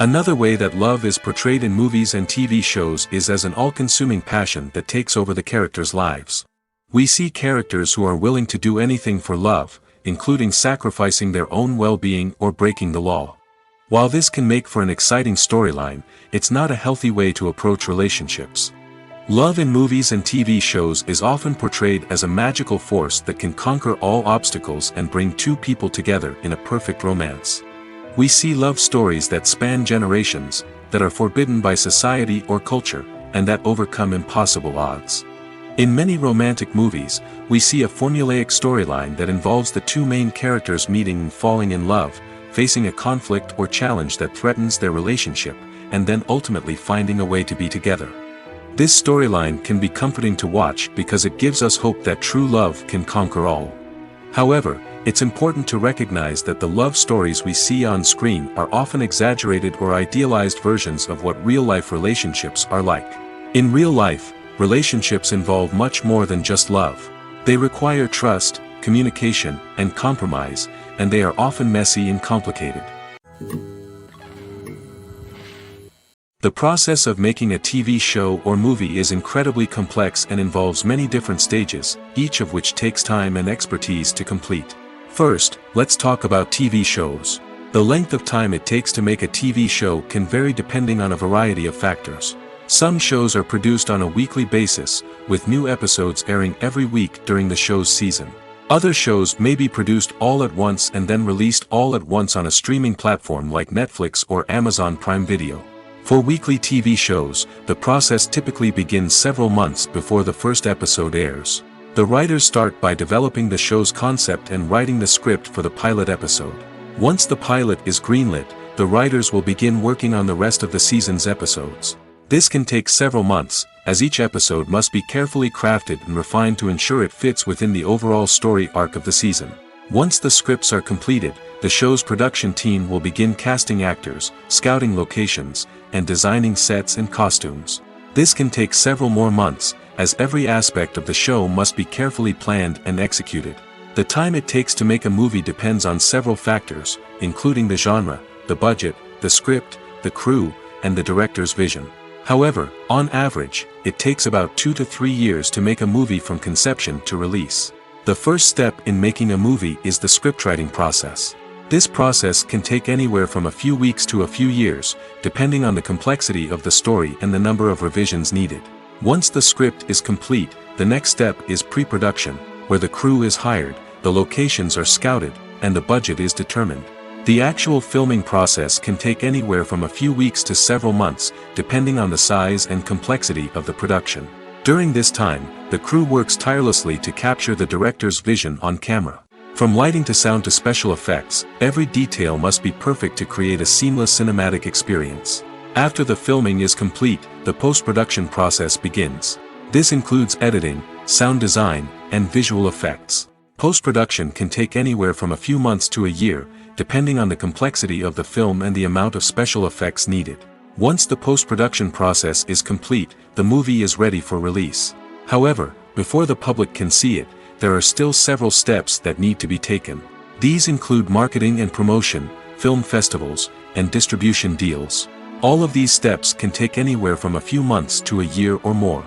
Another way that love is portrayed in movies and TV shows is as an all-consuming passion that takes over the characters' lives. We see characters who are willing to do anything for love, including sacrificing their own well-being or breaking the law. While this can make for an exciting storyline, it's not a healthy way to approach relationships. Love in movies and TV shows is often portrayed as a magical force that can conquer all obstacles and bring two people together in a perfect romance. We see love stories that span generations, that are forbidden by society or culture, and that overcome impossible odds. In many romantic movies, we see a formulaic storyline that involves the two main characters meeting and falling in love, facing a conflict or challenge that threatens their relationship, and then ultimately finding a way to be together. This storyline can be comforting to watch because it gives us hope that true love can conquer all. However, it's important to recognize that the love stories we see on screen are often exaggerated or idealized versions of what real-life relationships are like. In real life, relationships involve much more than just love. They require trust, communication, and compromise, and they are often messy and complicated. The process of making a TV show or movie is incredibly complex and involves many different stages, each of which takes time and expertise to complete. First, let's talk about TV shows. The length of time it takes to make a TV show can vary depending on a variety of factors. Some shows are produced on a weekly basis, with new episodes airing every week during the show's season. Other shows may be produced all at once and then released all at once on a streaming platform like Netflix or Amazon Prime Video. For weekly TV shows, the process typically begins several months before the first episode airs. The writers start by developing the show's concept and writing the script for the pilot episode. Once the pilot is greenlit, the writers will begin working on the rest of the season's episodes. This can take several months, as each episode must be carefully crafted and refined to ensure it fits within the overall story arc of the season. Once the scripts are completed, the show's production team will begin casting actors, scouting locations, and designing sets and costumes. This can take several more months, as every aspect of the show must be carefully planned and executed. The time it takes to make a movie depends on several factors, including the genre, the budget, the script, the crew, and the director's vision. However, on average, it takes about 2 to 3 years to make a movie from conception to release. The first step in making a movie is the scriptwriting process. This process can take anywhere from a few weeks to a few years, depending on the complexity of the story and the number of revisions needed. Once the script is complete, the next step is pre-production, where the crew is hired, the locations are scouted, and the budget is determined. The actual filming process can take anywhere from a few weeks to several months, depending on the size and complexity of the production. During this time, the crew works tirelessly to capture the director's vision on camera. From lighting to sound to special effects, every detail must be perfect to create a seamless cinematic experience. After the filming is complete, the post-production process begins. This includes editing, sound design, and visual effects. Post-production can take anywhere from a few months to a year, depending on the complexity of the film and the amount of special effects needed. Once the post-production process is complete, the movie is ready for release. However, before the public can see it, there are still several steps that need to be taken. These include marketing and promotion, film festivals, and distribution deals. All of these steps can take anywhere from a few months to a year or more.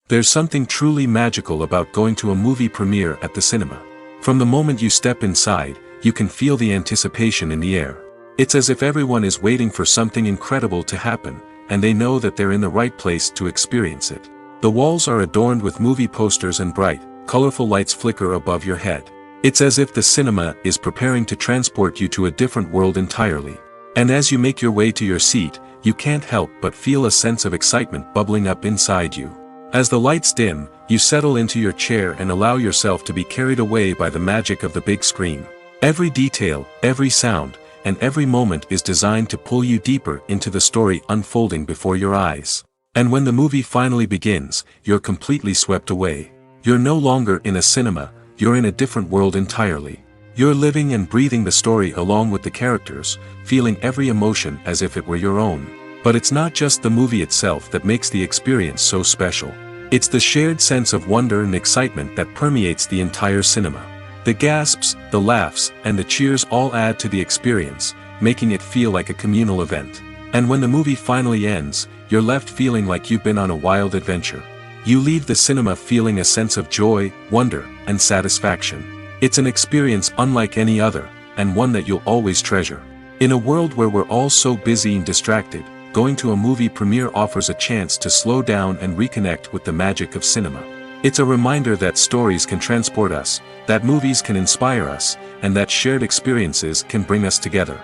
There's something truly magical about going to a movie premiere at the cinema. From the moment you step inside, you can feel the anticipation in the air. It's as if everyone is waiting for something incredible to happen, and they know that they're in the right place to experience it. The walls are adorned with movie posters and bright, colorful lights flicker above your head. It's as if the cinema is preparing to transport you to a different world entirely. And as you make your way to your seat, you can't help but feel a sense of excitement bubbling up inside you. As the lights dim, you settle into your chair and allow yourself to be carried away by the magic of the big screen. Every detail, every sound, and every moment is designed to pull you deeper into the story unfolding before your eyes. And when the movie finally begins, you're completely swept away. You're no longer in a cinema, you're in a different world entirely. You're living and breathing the story along with the characters, feeling every emotion as if it were your own. But it's not just the movie itself that makes the experience so special. It's the shared sense of wonder and excitement that permeates the entire cinema. The gasps, the laughs, and the cheers all add to the experience, making it feel like a communal event. And when the movie finally ends, you're left feeling like you've been on a wild adventure. You leave the cinema feeling a sense of joy, wonder, and satisfaction. It's an experience unlike any other, and one that you'll always treasure. In a world where we're all so busy and distracted, going to a movie premiere offers a chance to slow down and reconnect with the magic of cinema. It's a reminder that stories can transport us, that movies can inspire us, and that shared experiences can bring us together.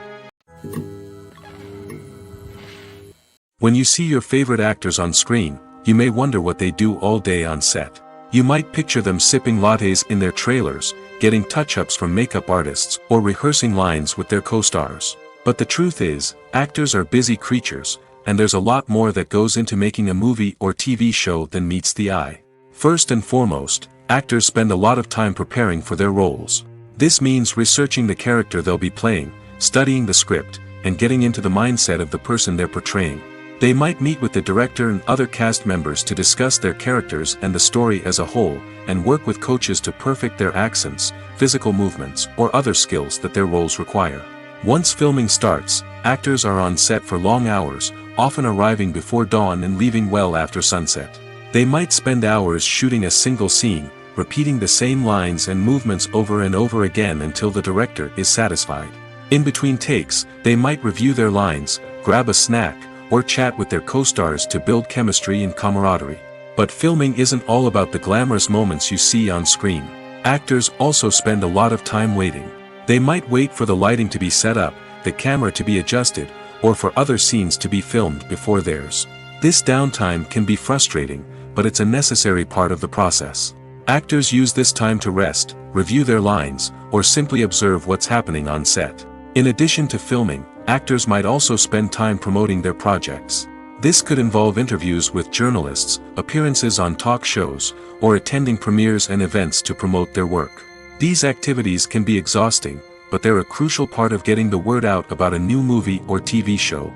When you see your favorite actors on screen, you may wonder what they do all day on set. You might picture them sipping lattes in their trailers, getting touch-ups from makeup artists, or rehearsing lines with their co-stars. But the truth is, actors are busy creatures, and there's a lot more that goes into making a movie or TV show than meets the eye. First and foremost, actors spend a lot of time preparing for their roles. This means researching the character they'll be playing, studying the script, and getting into the mindset of the person they're portraying. They might meet with the director and other cast members to discuss their characters and the story as a whole, and work with coaches to perfect their accents, physical movements, or other skills that their roles require. Once filming starts, actors are on set for long hours, often arriving before dawn and leaving well after sunset. They might spend hours shooting a single scene, repeating the same lines and movements over and over again until the director is satisfied. In between takes, they might review their lines, grab a snack, or chat with their co-stars to build chemistry and camaraderie. But filming isn't all about the glamorous moments you see on screen. Actors also spend a lot of time waiting. They might wait for the lighting to be set up, the camera to be adjusted, or for other scenes to be filmed before theirs. This downtime can be frustrating, but it's a necessary part of the process. Actors use this time to rest, review their lines, or simply observe what's happening on set. In addition to filming, actors might also spend time promoting their projects. This could involve interviews with journalists, appearances on talk shows, or attending premieres and events to promote their work. These activities can be exhausting, but they're a crucial part of getting the word out about a new movie or TV show.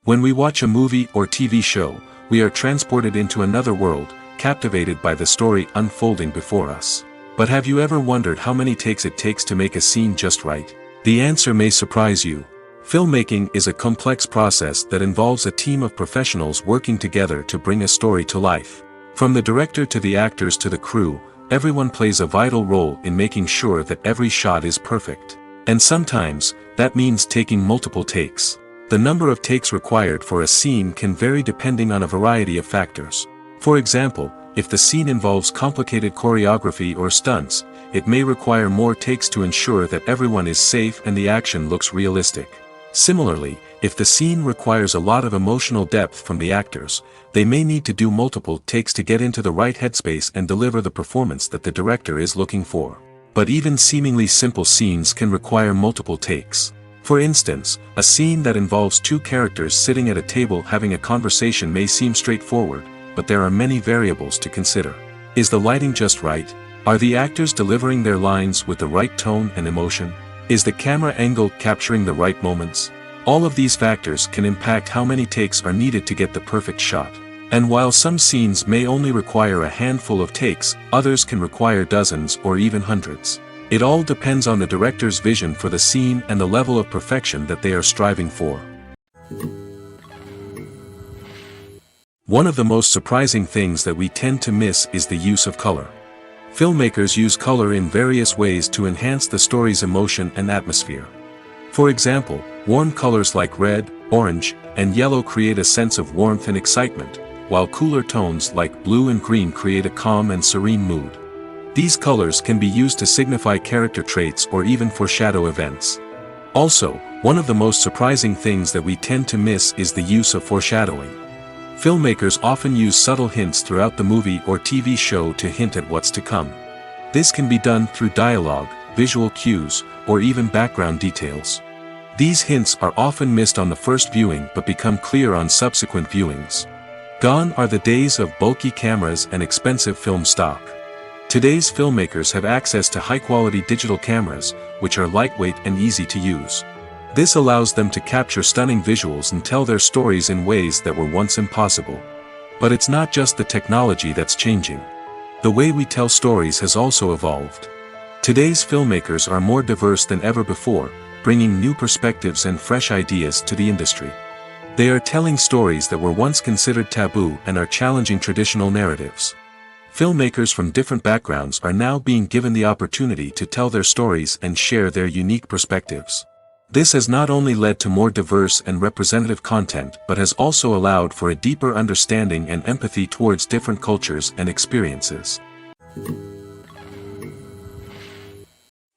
When we watch a movie or TV show, we are transported into another world, captivated by the story unfolding before us. But have you ever wondered how many takes it takes to make a scene just right? The answer may surprise you. Filmmaking is a complex process that involves a team of professionals working together to bring a story to life. From the director to the actors to the crew, everyone plays a vital role in making sure that every shot is perfect. And sometimes, that means taking multiple takes. The number of takes required for a scene can vary depending on a variety of factors. For example, if the scene involves complicated choreography or stunts, it may require more takes to ensure that everyone is safe and the action looks realistic. Similarly, if the scene requires a lot of emotional depth from the actors, they may need to do multiple takes to get into the right headspace and deliver the performance that the director is looking for. But even seemingly simple scenes can require multiple takes. For instance, a scene that involves two characters sitting at a table having a conversation may seem straightforward, but there are many variables to consider. Is the lighting just right? Are the actors delivering their lines with the right tone and emotion? Is the camera angle capturing the right moments? All of these factors can impact how many takes are needed to get the perfect shot. And while some scenes may only require a handful of takes, others can require dozens or even hundreds. It all depends on the director's vision for the scene and the level of perfection that they are striving for. One of the most surprising things that we tend to miss is the use of color. Filmmakers use color in various ways to enhance the story's emotion and atmosphere. For example, warm colors like red, orange, and yellow create a sense of warmth and excitement, while cooler tones like blue and green create a calm and serene mood. These colors can be used to signify character traits or even foreshadow events. Also, one of the most surprising things that we tend to miss is the use of foreshadowing. Filmmakers often use subtle hints throughout the movie or TV show to hint at what's to come. This can be done through dialogue, visual cues, or even background details. These hints are often missed on the first viewing but become clear on subsequent viewings. Gone are the days of bulky cameras and expensive film stock. Today's filmmakers have access to high-quality digital cameras, which are lightweight and easy to use. This allows them to capture stunning visuals and tell their stories in ways that were once impossible. But it's not just the technology that's changing. The way we tell stories has also evolved. Today's filmmakers are more diverse than ever before, bringing new perspectives and fresh ideas to the industry. They are telling stories that were once considered taboo and are challenging traditional narratives. Filmmakers from different backgrounds are now being given the opportunity to tell their stories and share their unique perspectives. This has not only led to more diverse and representative content but has also allowed for a deeper understanding and empathy towards different cultures and experiences.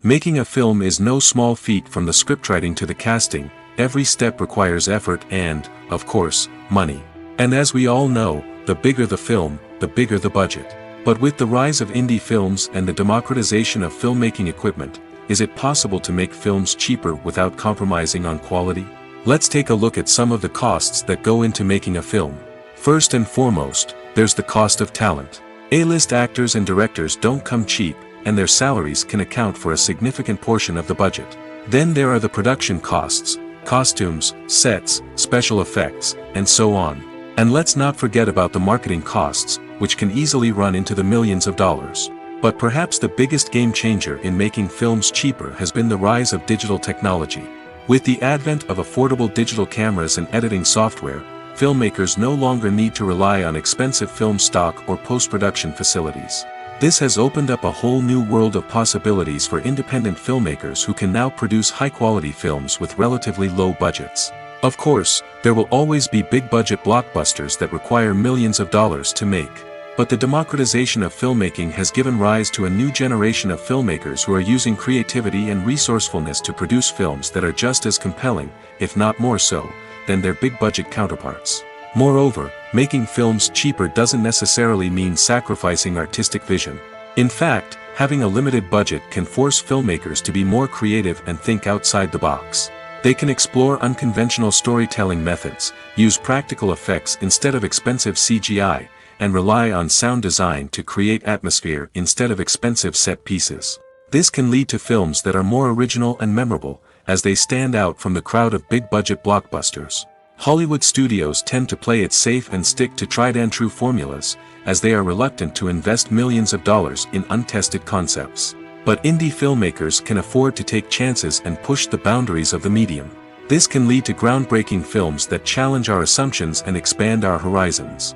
Making a film is no small feat. From the scriptwriting to the casting, every step requires effort and, of course, money. And as we all know, the bigger the film, the bigger the budget. But with the rise of indie films and the democratization of filmmaking equipment, is it possible to make films cheaper without compromising on quality? Let's take a look at some of the costs that go into making a film. First and foremost, there's the cost of talent. A-list actors and directors don't come cheap, and their salaries can account for a significant portion of the budget. Then there are the production costs, costumes, sets, special effects, and so on. And let's not forget about the marketing costs, which can easily run into the millions of dollars. But perhaps the biggest game changer in making films cheaper has been the rise of digital technology. With the advent of affordable digital cameras and editing software, filmmakers no longer need to rely on expensive film stock or post-production facilities. This has opened up a whole new world of possibilities for independent filmmakers who can now produce high-quality films with relatively low budgets. Of course, there will always be big-budget blockbusters that require millions of dollars to make. But the democratization of filmmaking has given rise to a new generation of filmmakers who are using creativity and resourcefulness to produce films that are just as compelling, if not more so, than their big-budget counterparts. Moreover, making films cheaper doesn't necessarily mean sacrificing artistic vision. In fact, having a limited budget can force filmmakers to be more creative and think outside the box. They can explore unconventional storytelling methods, use practical effects instead of expensive CGI, and rely on sound design to create atmosphere instead of expensive set pieces. This can lead to films that are more original and memorable, as they stand out from the crowd of big-budget blockbusters. Hollywood studios tend to play it safe and stick to tried-and-true formulas, as they are reluctant to invest millions of dollars in untested concepts. But indie filmmakers can afford to take chances and push the boundaries of the medium. This can lead to groundbreaking films that challenge our assumptions and expand our horizons.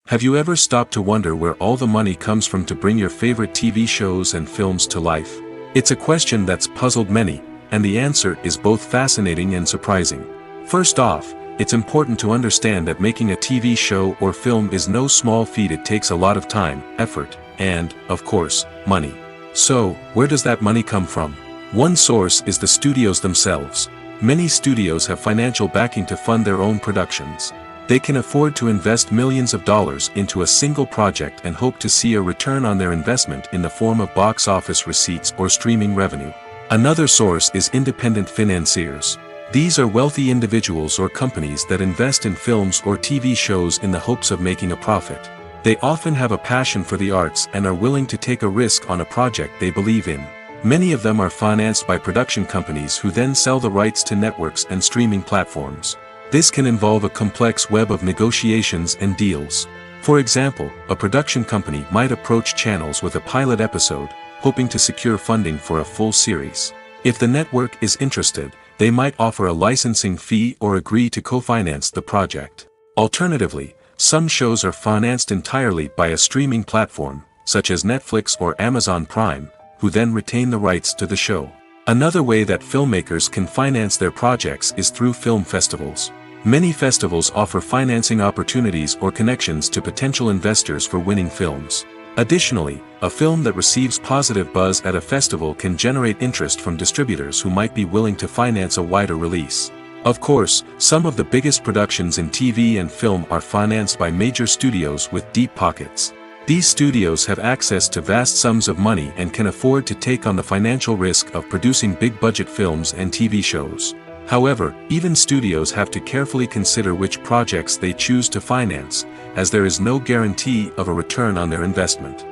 Have you ever stopped to wonder where all the money comes from to bring your favorite TV shows and films to life? It's a question that's puzzled many, and the answer is both fascinating and surprising. First off, it's important to understand that making a TV show or film is no small feat. It takes a lot of time, effort, and, of course, money. So, where does that money come from? One source is the studios themselves. Many studios have financial backing to fund their own productions. They can afford to invest millions of dollars into a single project and hope to see a return on their investment in the form of box office receipts or streaming revenue. Another source is independent financiers. These are wealthy individuals or companies that invest in films or TV shows in the hopes of making a profit. They often have a passion for the arts and are willing to take a risk on a project they believe in. Many of them are financed by production companies who then sell the rights to networks and streaming platforms. This can involve a complex web of negotiations and deals. For example, a production company might approach channels with a pilot episode, hoping to secure funding for a full series. If the network is interested, they might offer a licensing fee or agree to co-finance the project. Alternatively, some shows are financed entirely by a streaming platform, such as Netflix or Amazon Prime, who then retain the rights to the show. Another way that filmmakers can finance their projects is through film festivals. Many festivals offer financing opportunities or connections to potential investors for winning films. Additionally, a film that receives positive buzz at a festival can generate interest from distributors who might be willing to finance a wider release. Of course, some of the biggest productions in TV and film are financed by major studios with deep pockets. These studios have access to vast sums of money and can afford to take on the financial risk of producing big-budget films and TV shows. However, even studios have to carefully consider which projects they choose to finance, as there is no guarantee of a return on their investment.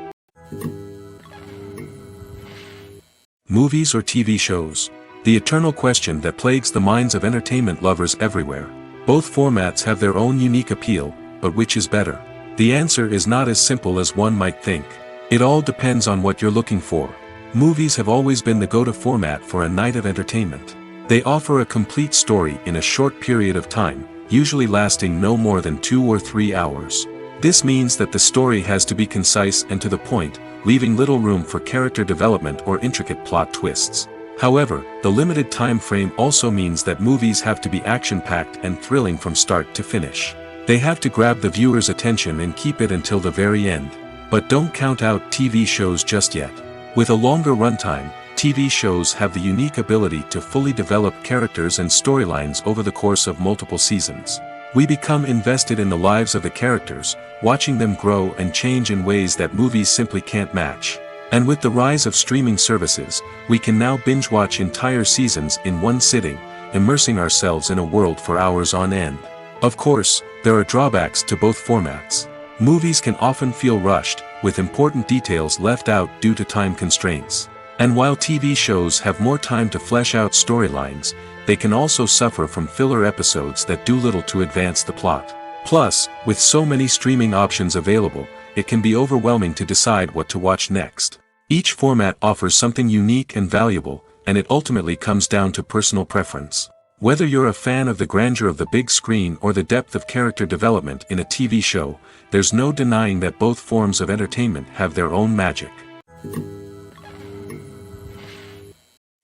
Movies or TV shows? The eternal question that plagues the minds of entertainment lovers everywhere. Both formats have their own unique appeal, but which is better? The answer is not as simple as one might think. It all depends on what you're looking for. Movies have always been the go-to format for a night of entertainment. They offer a complete story in a short period of time, usually lasting no more than 2 or 3 hours. This means that the story has to be concise and to the point, leaving little room for character development or intricate plot twists. However, the limited time frame also means that movies have to be action-packed and thrilling from start to finish. They have to grab the viewer's attention and keep it until the very end. But don't count out TV shows just yet. With a longer runtime, TV shows have the unique ability to fully develop characters and storylines over the course of multiple seasons. We become invested in the lives of the characters, watching them grow and change in ways that movies simply can't match. And with the rise of streaming services, we can now binge-watch entire seasons in one sitting, immersing ourselves in a world for hours on end. Of course, there are drawbacks to both formats. Movies can often feel rushed, with important details left out due to time constraints. And while TV shows have more time to flesh out storylines, they can also suffer from filler episodes that do little to advance the plot. Plus, with so many streaming options available, it can be overwhelming to decide what to watch next. Each format offers something unique and valuable, and it ultimately comes down to personal preference. Whether you're a fan of the grandeur of the big screen or the depth of character development in a TV show, there's no denying that both forms of entertainment have their own magic.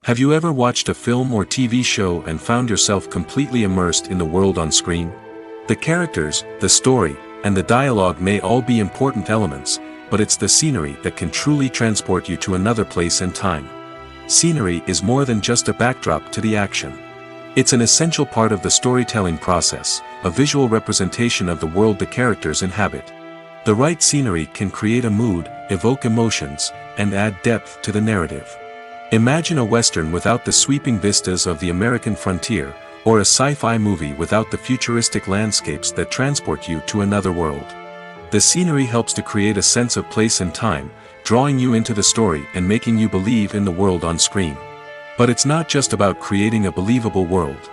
Have you ever watched a film or TV show and found yourself completely immersed in the world on screen? The characters, the story, and the dialogue may all be important elements, but it's the scenery that can truly transport you to another place and time. Scenery is more than just a backdrop to the action. It's an essential part of the storytelling process, a visual representation of the world the characters inhabit. The right scenery can create a mood, evoke emotions, and add depth to the narrative. Imagine a Western without the sweeping vistas of the American frontier, or a sci-fi movie without the futuristic landscapes that transport you to another world. The scenery helps to create a sense of place and time, drawing you into the story and making you believe in the world on screen. But it's not just about creating a believable world.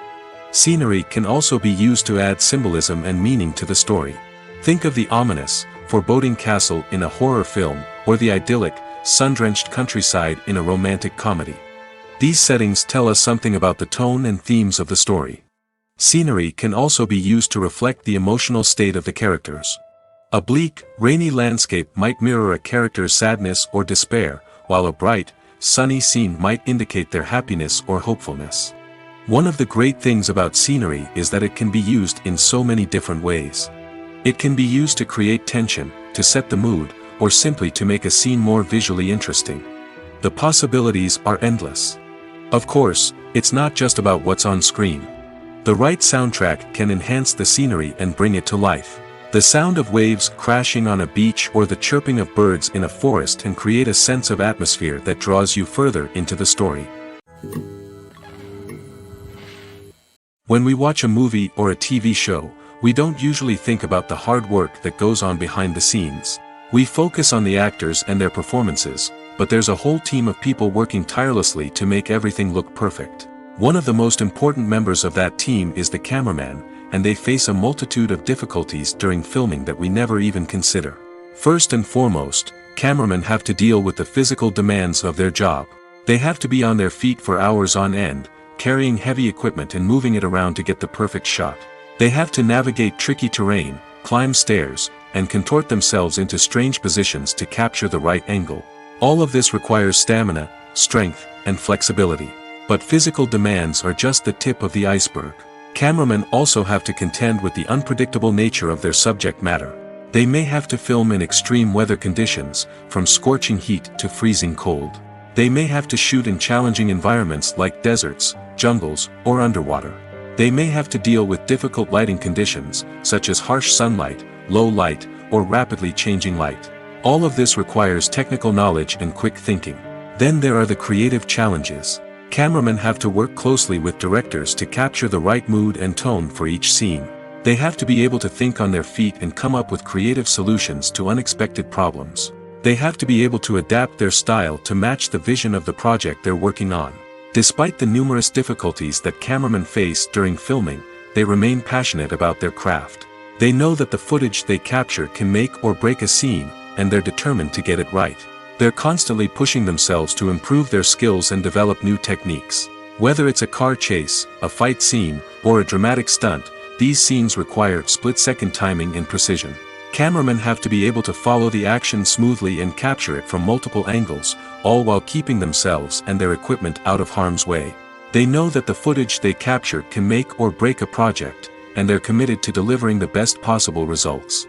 Scenery can also be used to add symbolism and meaning to the story. Think of the ominous, foreboding castle in a horror film, or the idyllic, sun-drenched countryside in a romantic comedy. These settings tell us something about the tone and themes of the story. Scenery can also be used to reflect the emotional state of the characters. A bleak, rainy landscape might mirror a character's sadness or despair, while a bright, sunny scene might indicate their happiness or hopefulness. One of the great things about scenery is that it can be used in so many different ways. It can be used to create tension, to set the mood, or simply to make a scene more visually interesting. The possibilities are endless. Of course, it's not just about what's on screen. The right soundtrack can enhance the scenery and bring it to life. The sound of waves crashing on a beach or the chirping of birds in a forest can create a sense of atmosphere that draws you further into the story. When we watch a movie or a TV show, we don't usually think about the hard work that goes on behind the scenes. We focus on the actors and their performances, but there's a whole team of people working tirelessly to make everything look perfect. One of the most important members of that team is the cameraman, and they face a multitude of difficulties during filming that we never even consider. First and foremost, cameramen have to deal with the physical demands of their job. They have to be on their feet for hours on end, carrying heavy equipment and moving it around to get the perfect shot. They have to navigate tricky terrain, climb stairs, and contort themselves into strange positions to capture the right angle. All of this requires stamina, strength, and flexibility. But physical demands are just the tip of the iceberg. Cameramen also have to contend with the unpredictable nature of their subject matter. They may have to film in extreme weather conditions, from scorching heat to freezing cold. They may have to shoot in challenging environments like deserts, jungles, or underwater. They may have to deal with difficult lighting conditions, such as harsh sunlight, low light, or rapidly changing light. All of this requires technical knowledge and quick thinking. Then there are the creative challenges. Cameramen have to work closely with directors to capture the right mood and tone for each scene. They have to be able to think on their feet and come up with creative solutions to unexpected problems. They have to be able to adapt their style to match the vision of the project they're working on. Despite the numerous difficulties that cameramen face during filming, they remain passionate about their craft. They know that the footage they capture can make or break a scene, and they're determined to get it right. They're constantly pushing themselves to improve their skills and develop new techniques. Whether it's a car chase, a fight scene, or a dramatic stunt, these scenes require split-second timing and precision. Cameramen have to be able to follow the action smoothly and capture it from multiple angles, all while keeping themselves and their equipment out of harm's way. They know that the footage they capture can make or break a project, and they're committed to delivering the best possible results.